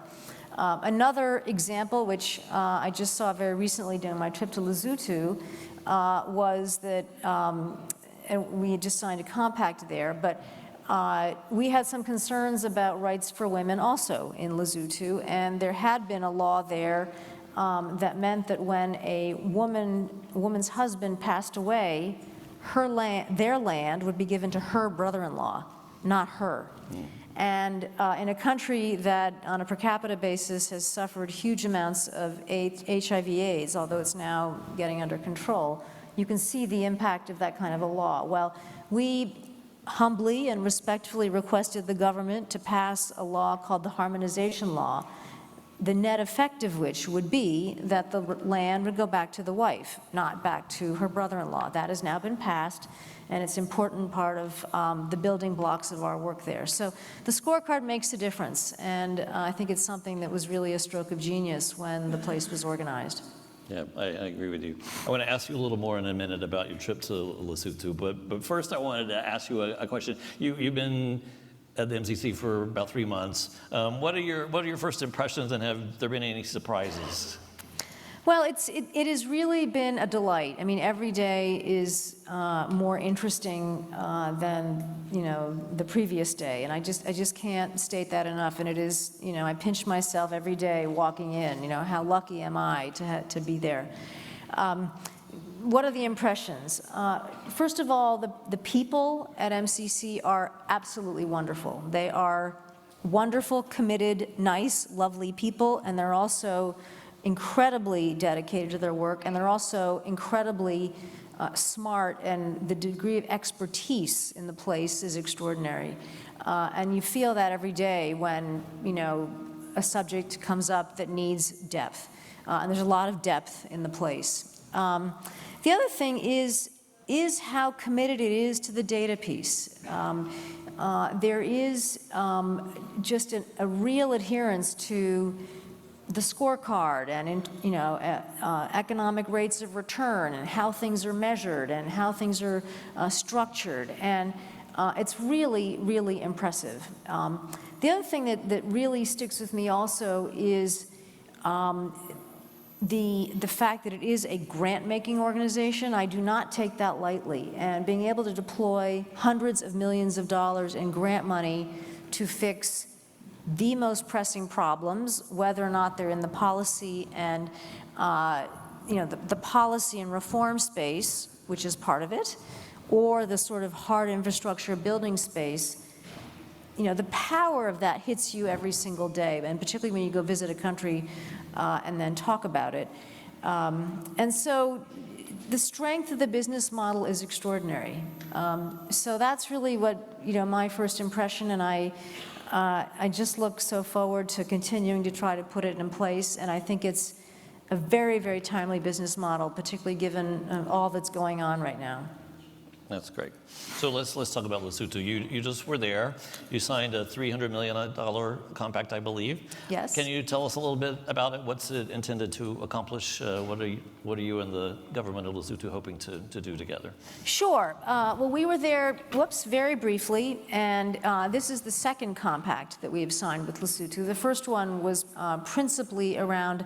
Another example, which I just saw very recently during my trip to Lesotho, was that, and we had just signed a compact there, but we had some concerns about rights for women also in Lesotho, and there had been a law there that meant that when a woman's husband passed away, their land would be given to her brother-in-law, not her. And in a country that, on a per capita basis, has suffered huge amounts of HIV/AIDS, although it's now getting under control, you can see the impact of that kind of a law. Well, we humbly and respectfully requested the government to pass a law called the Harmonization Law, the net effect of which would be that the land would go back to the wife, not back to her brother-in-law. That has now been passed, and it's an important part of the building blocks of our work there. So the scorecard makes a difference, and I think it's something that was really a stroke of genius when the place was organized. Yeah, I agree with you. I want to ask you a little more in a minute about your trip to Lesotho, but first I wanted to ask you a question. You've been at the MCC for about 3 months. What are your first impressions, and have there been any surprises? Well, it has really been a delight. I mean, every day is more interesting than the previous day, and I just can't state that enough. And it is, I pinch myself every day walking in. How lucky am I to be there? What are the impressions? First of all, the people at MCC are absolutely wonderful. They are wonderful, committed, nice, lovely people, and they're also incredibly dedicated to their work, and they're also incredibly smart, and the degree of expertise in the place is extraordinary. And you feel that every day when, a subject comes up that needs depth. And there's a lot of depth in the place. The other thing is how committed it is to the data piece. There is just a real adherence to the scorecard and economic rates of return and how things are measured and how things are structured, and it's really, really impressive. The other thing that really sticks with me also is the fact that it is a grant-making organization. I do not take that lightly, and being able to deploy hundreds of millions of dollars in grant money to fix the most pressing problems, whether or not they're in the policy and the policy and reform space, which is part of it, or the sort of hard infrastructure building space. The power of that hits you every single day, and particularly when you go visit a country and then talk about it. And so the strength of the business model is extraordinary. So that's really what, my first impression, and I just look so forward to continuing to try to put it in place, and I think it's a very, very timely business model, particularly given all that's going on right now. That's great. So let's talk about Lesotho. You just were there. You signed a $300 million compact, I believe. Yes. Can you tell us a little bit about it? What's it intended to accomplish? What are you and the government of Lesotho hoping to do together? Sure. Well, we were there, very briefly, and this is the second compact that we have signed with Lesotho. The first one was principally around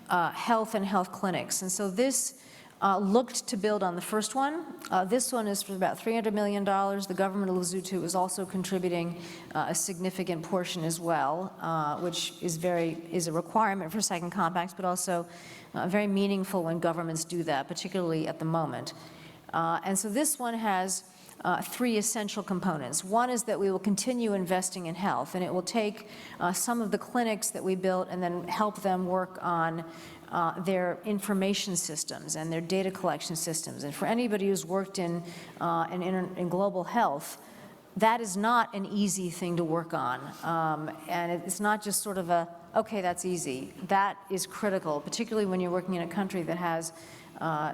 health and health clinics, and so this looked to build on the first one. This one is for about $300 million. The government of Lesotho is also contributing a significant portion as well, which is a requirement for second compacts, but also very meaningful when governments do that, particularly at the moment. And so this one has 3 essential components. One is that we will continue investing in health, and it will take some of the clinics that we built and then help them work on their information systems and their data collection systems. And for anybody who's worked in global health, that is not an easy thing to work on. And it's not just sort of okay, that's easy. That is critical, particularly when you're working in a country that has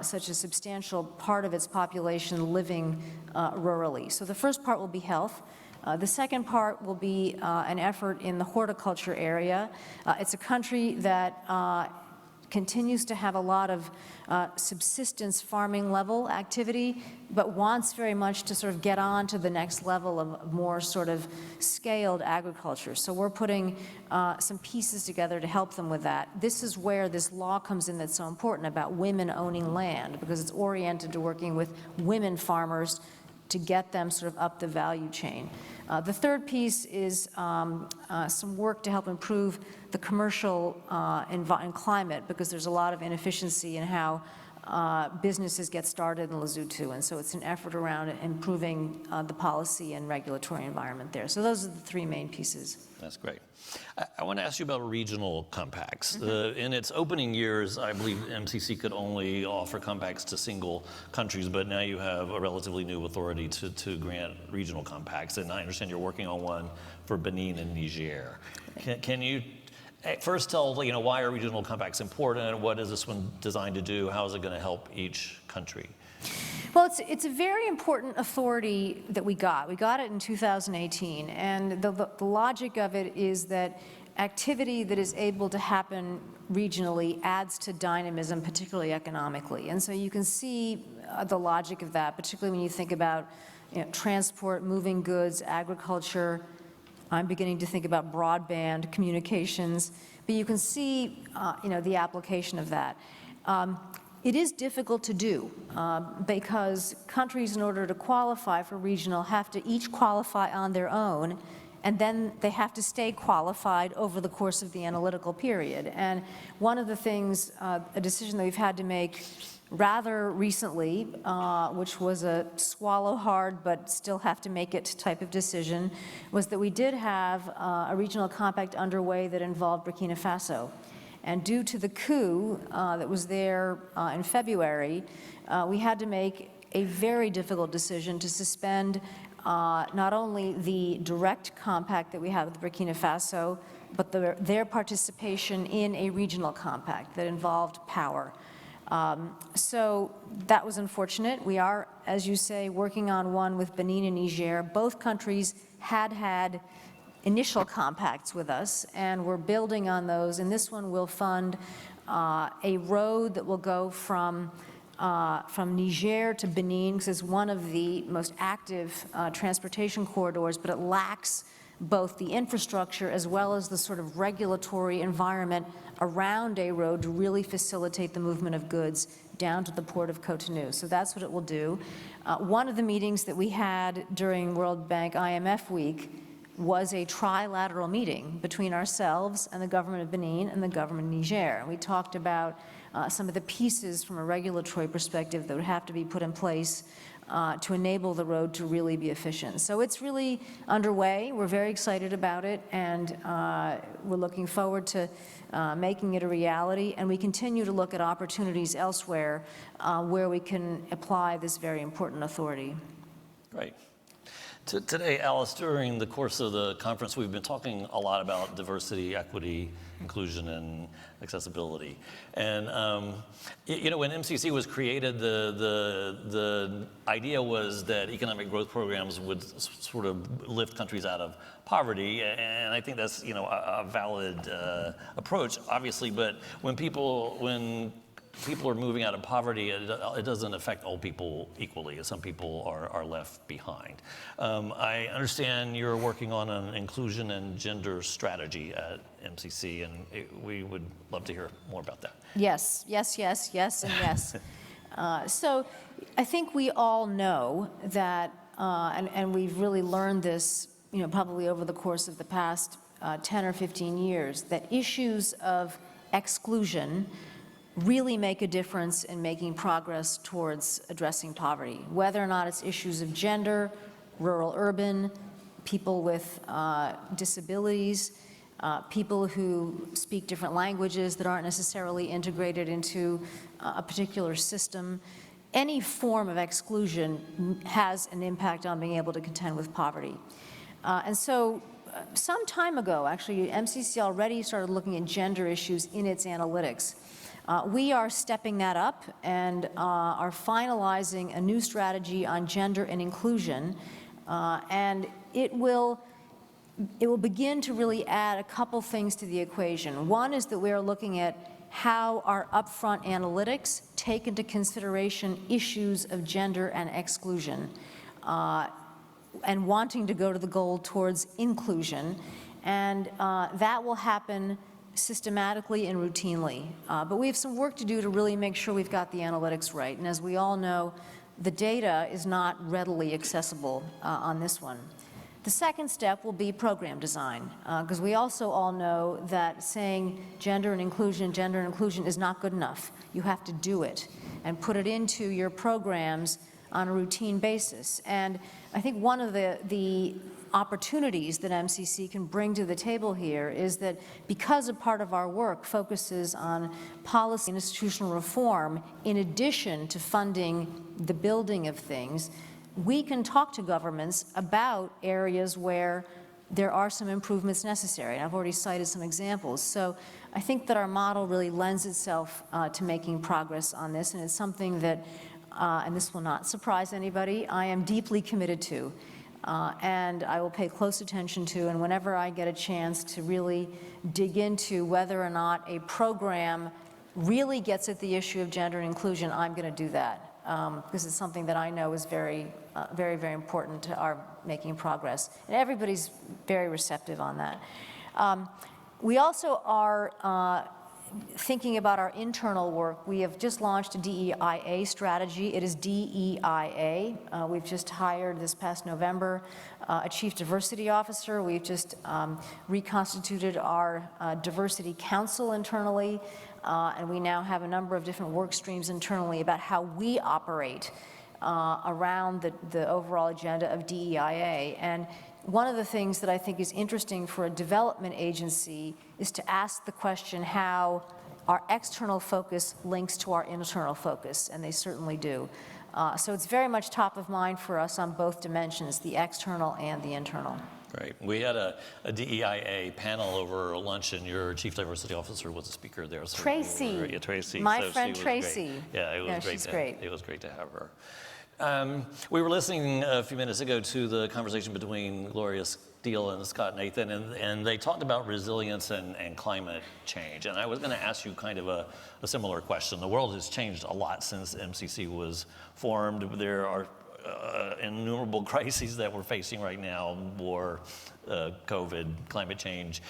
such a substantial part of its population living rurally. So the first part will be health. The second part will be an effort in the horticulture area. It's a country that continues to have a lot of subsistence farming level activity, but wants very much to sort of get on to the next level of more sort of scaled agriculture. So we're putting some pieces together to help them with that. This is where this law comes in that's so important about women owning land, because it's oriented to working with women farmers to get them sort of up the value chain. The third piece is some work to help improve the commercial and climate, because there's a lot of inefficiency in how businesses get started in Lesotho, and so it's an effort around improving the policy and regulatory environment there. So those are the 3 main pieces. That's great. I want to ask you about regional compacts. In its opening years, I believe MCC could only offer compacts to single countries, but now you have a relatively new authority to grant regional compacts, and I understand you're working on one for Benin and Niger. Can you first tell, why are regional compacts important? What is this one designed to do? How is it going to help each country? Well, it's a very important authority that we got. We got it in 2018, and the logic of it is that activity that is able to happen regionally adds to dynamism, particularly economically. And so you can see the logic of that, particularly when you think about transport, moving goods, agriculture. I'm beginning to think about broadband communications, but you can see the application of that. It is difficult to do because countries, in order to qualify for regional, have to each qualify on their own, and then they have to stay qualified over the course of the analytical period. And one of the things, a decision that we've had to make rather recently, which was a swallow hard but still have to make it type of decision, was that we did have a regional compact underway that involved Burkina Faso. And due to the coup that was there in February, we had to make a very difficult decision to suspend not only the direct compact that we have with Burkina Faso, but their participation in a regional compact that involved power. So that was unfortunate. We are, as you say, working on one with Benin and Niger. Both countries had initial compacts with us, and we're building on those. And this one will fund a road that will go from Niger to Benin, because it's one of the most active transportation corridors, but it lacks both the infrastructure as well as the sort of regulatory environment around a road to really facilitate the movement of goods down to the port of Cotonou. So that's what it will do. One of the meetings that we had during World Bank IMF Week was a trilateral meeting between ourselves and the government of Benin and the government of Niger. We talked about some of the pieces from a regulatory perspective that would have to be put in place to enable the road to really be efficient. So it's really underway. We're very excited about it, and we're looking forward to making it a reality. And we continue to look at opportunities elsewhere where we can apply this very important authority. Right. Today, Alice, during the course of the conference, we've been talking a lot about diversity, equity, inclusion, and accessibility. And when MCC was created, the idea was that economic growth programs would sort of lift countries out of poverty, and I think that's a valid approach, obviously. But when people are moving out of poverty, it doesn't affect all people equally. Some people are left behind. I understand you're working on an inclusion and gender strategy at MCC, and we would love to hear more about that. Yes, yes, yes, yes, and yes. So I think we all know that, and we've really learned this, probably over the course of the past 10 or 15 years, that issues of exclusion really make a difference in making progress towards addressing poverty, whether or not it's issues of gender, rural, urban, people with disabilities, people who speak different languages that aren't necessarily integrated into a particular system. Any form of exclusion has an impact on being able to contend with poverty. And so some time ago, actually, MCC already started looking at gender issues in its analytics. We are stepping that up and are finalizing a new strategy on gender and inclusion, and it will begin to really add a couple things to the equation. One is that we are looking at how our upfront analytics take into consideration issues of gender and exclusion, and wanting to go to the goal towards inclusion, and that will happen systematically and routinely. But we have some work to do to really make sure we've got the analytics right. And as we all know, the data is not readily accessible on this one. The second step will be program design, because we also all know that saying gender and inclusion is not good enough. You have to do it and put it into your programs on a routine basis. And I think one of the opportunities that MCC can bring to the table here is that because a part of our work focuses on policy and institutional reform, in addition to funding the building of things, we can talk to governments about areas where there are some improvements necessary. And I've already cited some examples. So I think that our model really lends itself to making progress on this, and it's something that, and this will not surprise anybody, I am deeply committed to. And I will pay close attention to, and whenever I get a chance to really dig into whether or not a program really gets at the issue of gender inclusion, I'm going to do that, because it's something that I know is very, very important to our making progress. And everybody's very receptive on that. We also are thinking about our internal work. We have just launched a DEIA strategy. It is DEIA. We've just hired this past November a chief diversity officer. We've just reconstituted our diversity council internally, and we now have a number of different work streams internally about how we operate around the overall agenda of DEIA. And one of the things that I think is interesting for a development agency is to ask the question how our external focus links to our internal focus, and they certainly do. So it's very much top of mind for us on both dimensions, the external and the internal. Great. We had a DEIA panel over lunch, and your chief diversity officer was a speaker there. So Tracy. Yeah, Tracy. My so friend she was Tracy. Great. Yeah, it was great. She's great. It was great to have her. We were listening a few minutes ago to the conversation between Gloria, Steele, and Scott Nathan, and they talked about resilience and climate change. And I was going to ask you kind of a similar question. The world has changed a lot since MCC was formed. There are innumerable crises that we're facing right now: war, COVID, climate change.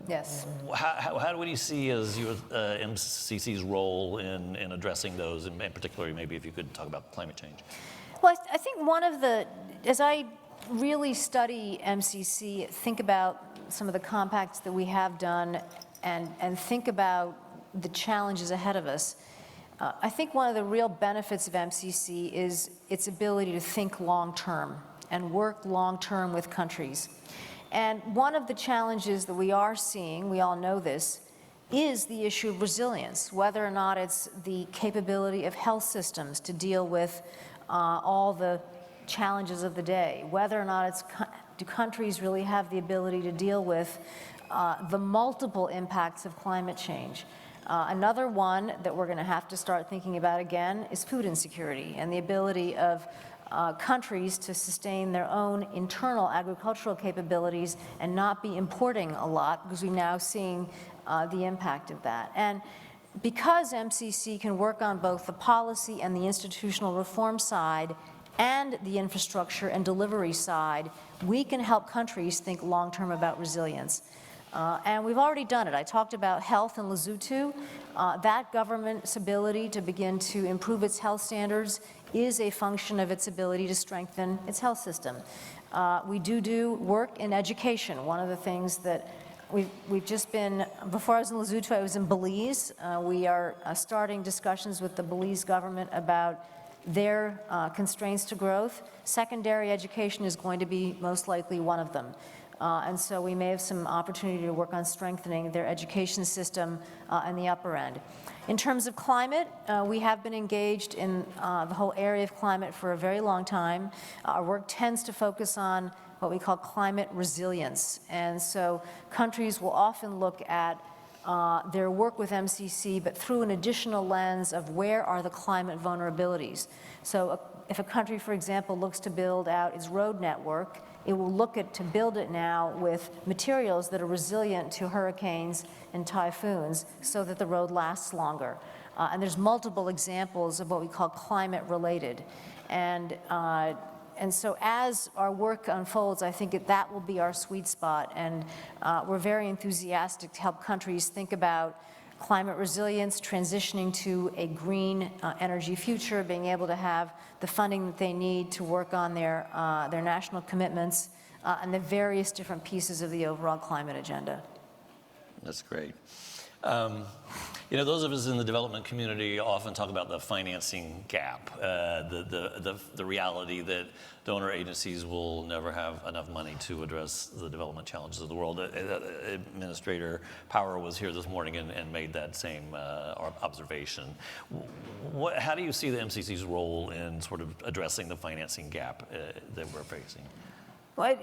Yes. How do you see as your MCC's role in addressing those, and particularly maybe if you could talk about climate change? Well, I think one of the, as I really study MCC, think about some of the compacts that we have done, and think about the challenges ahead of us, I think one of the real benefits of MCC is its ability to think long-term and work long-term with countries. And one of the challenges that we are seeing, we all know this, is the issue of resilience, whether or not it's the capability of health systems to deal with all the challenges of the day, whether or not it's, do countries really have the ability to deal with the multiple impacts of climate change. Another one that we're going to have to start thinking about again is food insecurity and the ability of countries to sustain their own internal agricultural capabilities and not be importing a lot, because we're now seeing the impact of that. And because MCC can work on both the policy and the institutional reform side and the infrastructure and delivery side, we can help countries think long-term about resilience. And we've already done it. I talked about health in Lesotho. That government's ability to begin to improve its health standards is a function of its ability to strengthen its health system. We do work in education. One of the things that we've just been, before I was in Lesotho, I was in Belize. We are starting discussions with the Belize government about their constraints to growth. Secondary education is going to be most likely one of them. And so we may have some opportunity to work on strengthening their education system in the upper end. In terms of climate, we have been engaged in the whole area of climate for a very long time. Our work tends to focus on what we call climate resilience. And so countries will often look at their work with MCC, but through an additional lens of where are the climate vulnerabilities. So if a country, for example, looks to build out its road network, it will look to build it now with materials that are resilient to hurricanes and typhoons so that the road lasts longer. And there's multiple examples of what we call climate related. And so as our work unfolds, I think that will be our sweet spot. And we're very enthusiastic to help countries think about climate resilience, transitioning to a green energy future, being able to have the funding that they need to work on their national commitments, and the various different pieces of the overall climate agenda. That's great. You know, those of us in the development community often talk about the financing gap, the reality that donor agencies will never have enough money to address the development challenges of the world. Administrator Power was here this morning and made that same observation. How do you see the MCC's role in sort of addressing the financing gap that we're facing? Well,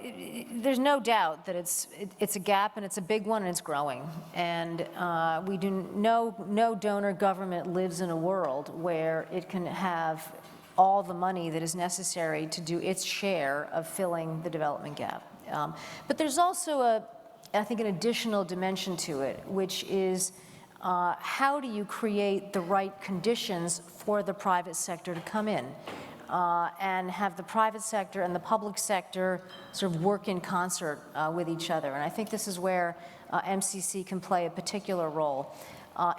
there's no doubt that it's a gap, and it's a big one, and it's growing. And no donor government lives in a world where it can have all the money that is necessary to do its share of filling the development gap. But there's also I think, an additional dimension to it, which is how do you create the right conditions for the private sector to come in and have the private sector and the public sector sort of work in concert with each other. And I think this is where MCC can play a particular role.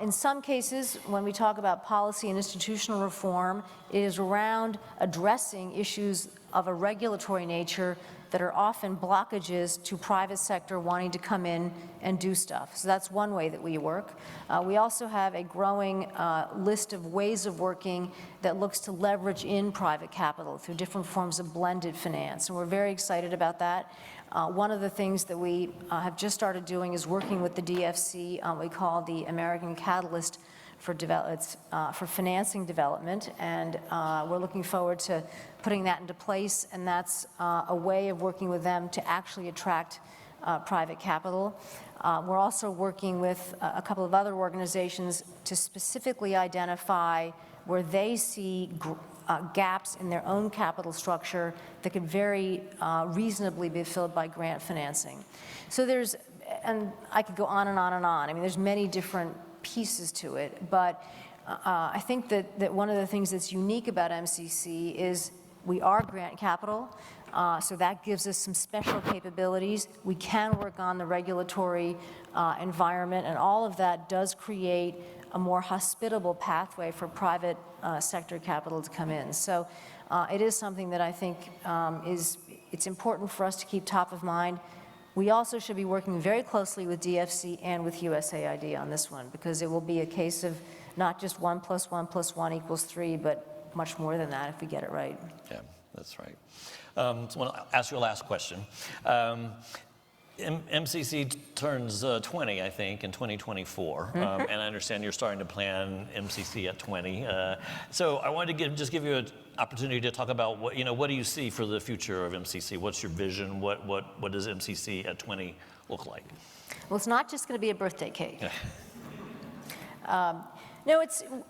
In some cases, when we talk about policy and institutional reform, it is around addressing issues of a regulatory nature that are often blockages to private sector wanting to come in and do stuff. So that's one way that we work. We also have a growing list of ways of working that looks to leverage in private capital through different forms of blended finance, and we're very excited about that. One of the things that we have just started doing is working with the DFC, we call the American Catalyst for financing development, and we're looking forward to putting that into place, and that's a way of working with them to actually attract private capital. We're also working with a couple of other organizations to specifically identify where they see gaps in their own capital structure that could very reasonably be filled by grant financing. So there's, and I could go on and on and on. I mean, there's many different pieces to it, but I think that one of the things that's unique about MCC is we are grant capital, so that gives us some special capabilities. We can work on the regulatory environment, and all of that does create a more hospitable pathway for private sector capital to come in. So it is something that I think it's important for us to keep top of mind. We also should be working very closely with DFC and with USAID on this one, because it will be a case of not just 1 + 1 + 1 = 3, but much more than that if we get it right. Yeah, that's right. So I want to ask you a last question. MCC turns 20, I think, in 2024, and I understand you're starting to plan MCC at 20. So I wanted to just give you an opportunity to talk about what do you see for the future of MCC? What's your vision? What does MCC at 20 look like? Well, it's not just going to be a birthday cake. No,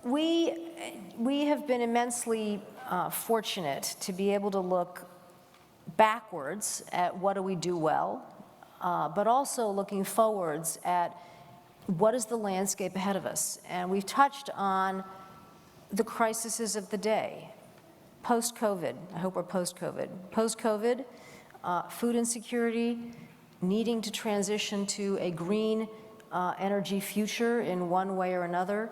we have been immensely fortunate to be able to look backwards at what do we do well, but also looking forwards at what is the landscape ahead of us. And we've touched on the crises of the day. Post-COVID, I hope we're post-COVID. Post-COVID, food insecurity, needing to transition to a green energy future in one way or another,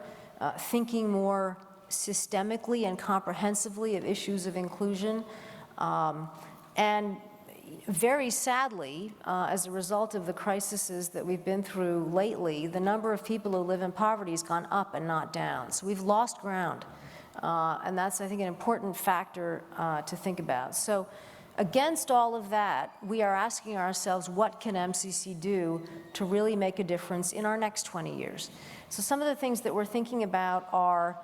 thinking more systemically and comprehensively of issues of inclusion, and very sadly, as a result of the crises that we've been through lately, the number of people who live in poverty has gone up and not down. So we've lost ground, and that's, I think, an important factor to think about. So against all of that, we are asking ourselves, what can MCC do to really make a difference in our next 20 years? So some of the things that we're thinking about are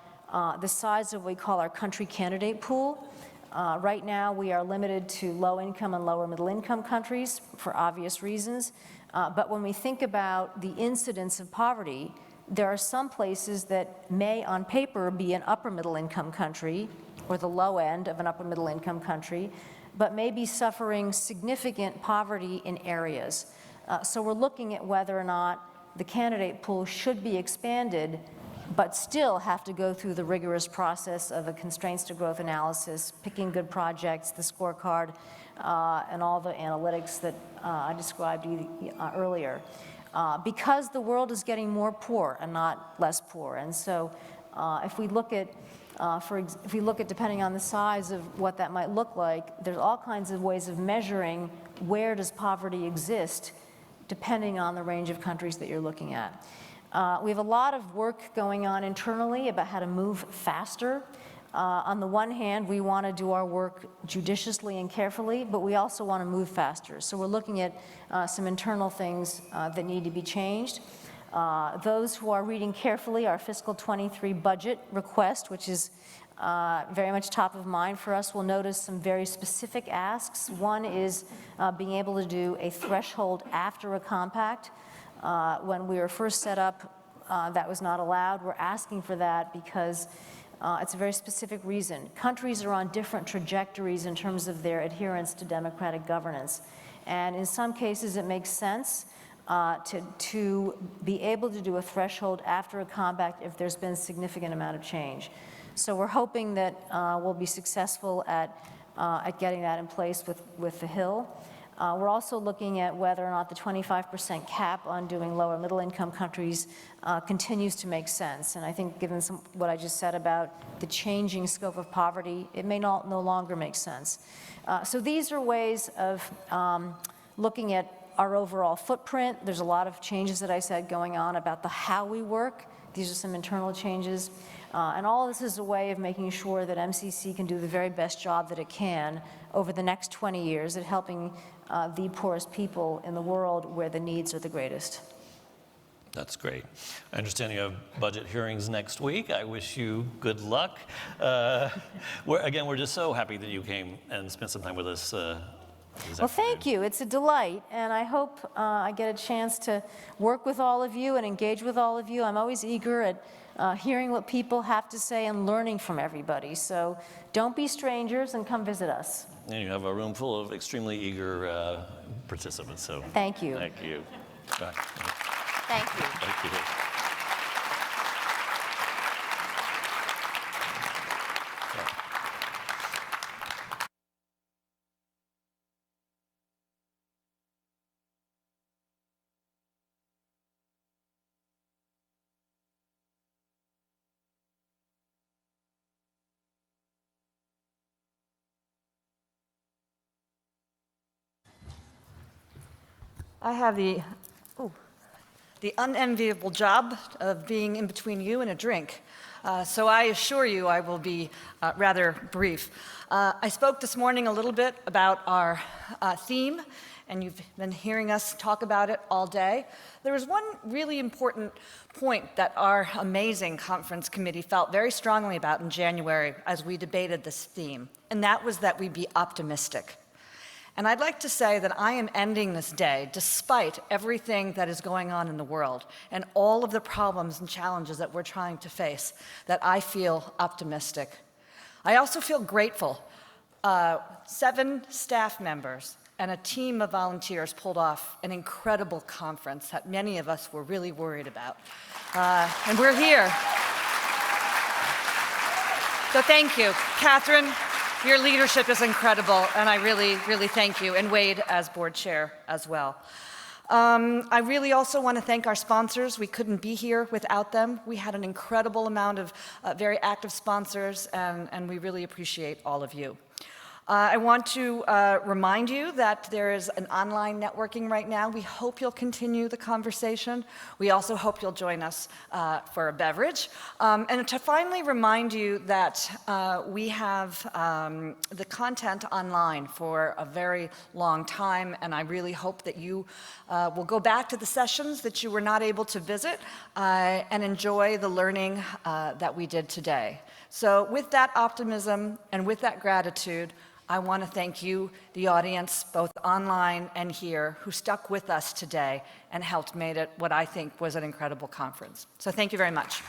the size of what we call our country candidate pool. Right now, we are limited to low-income and lower-middle-income countries for obvious reasons. But when we think about the incidence of poverty, there are some places that may, on paper, be an upper-middle-income country or the low end of an upper-middle-income country, but may be suffering significant poverty in areas. So we're looking at whether or not the candidate pool should be expanded, but still have to go through the rigorous process of a constraints to growth analysis, picking good projects, the scorecard, and all the analytics that I described earlier. Because the world is getting more poor and not less poor. And so if we look at, depending on the size of what that might look like, there's all kinds of ways of measuring where does poverty exist, depending on the range of countries that you're looking at. We have a lot of work going on internally about how to move faster. On the one hand, we want to do our work judiciously and carefully, but we also want to move faster. So we're looking at some internal things that need to be changed. Those who are reading carefully our fiscal 23 budget request, which is very much top of mind for us, will notice some very specific asks. One is being able to do a threshold after a compact. When we were first set up, that was not allowed. We're asking for that because It's a very specific reason. Countries are on different trajectories in terms of their adherence to democratic governance. And in some cases, it makes sense to be able to do a threshold after a compact if there's been a significant amount of change. So we're hoping that we'll be successful at getting that in place with the Hill. We're also looking at whether or not the 25% cap on doing lower middle income countries continues to make sense. And I think given what I just said about the changing scope of poverty, it may no longer make sense. So these are ways of looking at our overall footprint. There's a lot of changes that I said going on about the how we work. These are some internal changes. And all this is a way of making sure that MCC can do the very best job that it can over the next 20 years at helping the poorest people in the world where the needs are the greatest. That's great. I understand you have budget hearings next week. I wish you good luck. We're just so happy that you came and spent some time with us. Well, thank you. It's a delight, and I hope I get a chance to work with all of you and engage with all of you. I'm always eager at hearing what people have to say and learning from everybody. So don't be strangers and come visit us. And you have a room full of extremely eager participants. So thank you. Thank you. Bye. Thank you. Thank you. I have the unenviable job of being in between you and a drink. So I assure you I will be rather brief. I spoke this morning a little bit about our theme, and you've been hearing us talk about it all day. There was one really important point that our amazing conference committee felt very strongly about in January as we debated this theme, and that was that we be optimistic. And I'd like to say that I am ending this day, despite everything that is going on in the world and all of the problems and challenges that we're trying to face, that I feel optimistic. I also feel grateful. 7 staff members and a team of volunteers pulled off an incredible conference that many of us were really worried about. And we're here. So thank you. Catherine, your leadership is incredible, and I really, really thank you, and Wade as board chair as well. I really also want to thank our sponsors. We couldn't be here without them. We had an incredible amount of very active sponsors, and we really appreciate all of you. I want to remind you that there is an online networking right now. We hope you'll continue the conversation. We also hope you'll join us for a beverage. And to finally remind you that we have the content online for a very long time, and I really hope that you will go back to the sessions that you were not able to visit and enjoy the learning that we did today. So with that optimism and with that gratitude, I want to thank you, the audience, both online and here, who stuck with us today and helped make it what I think was an incredible conference. So thank you very much.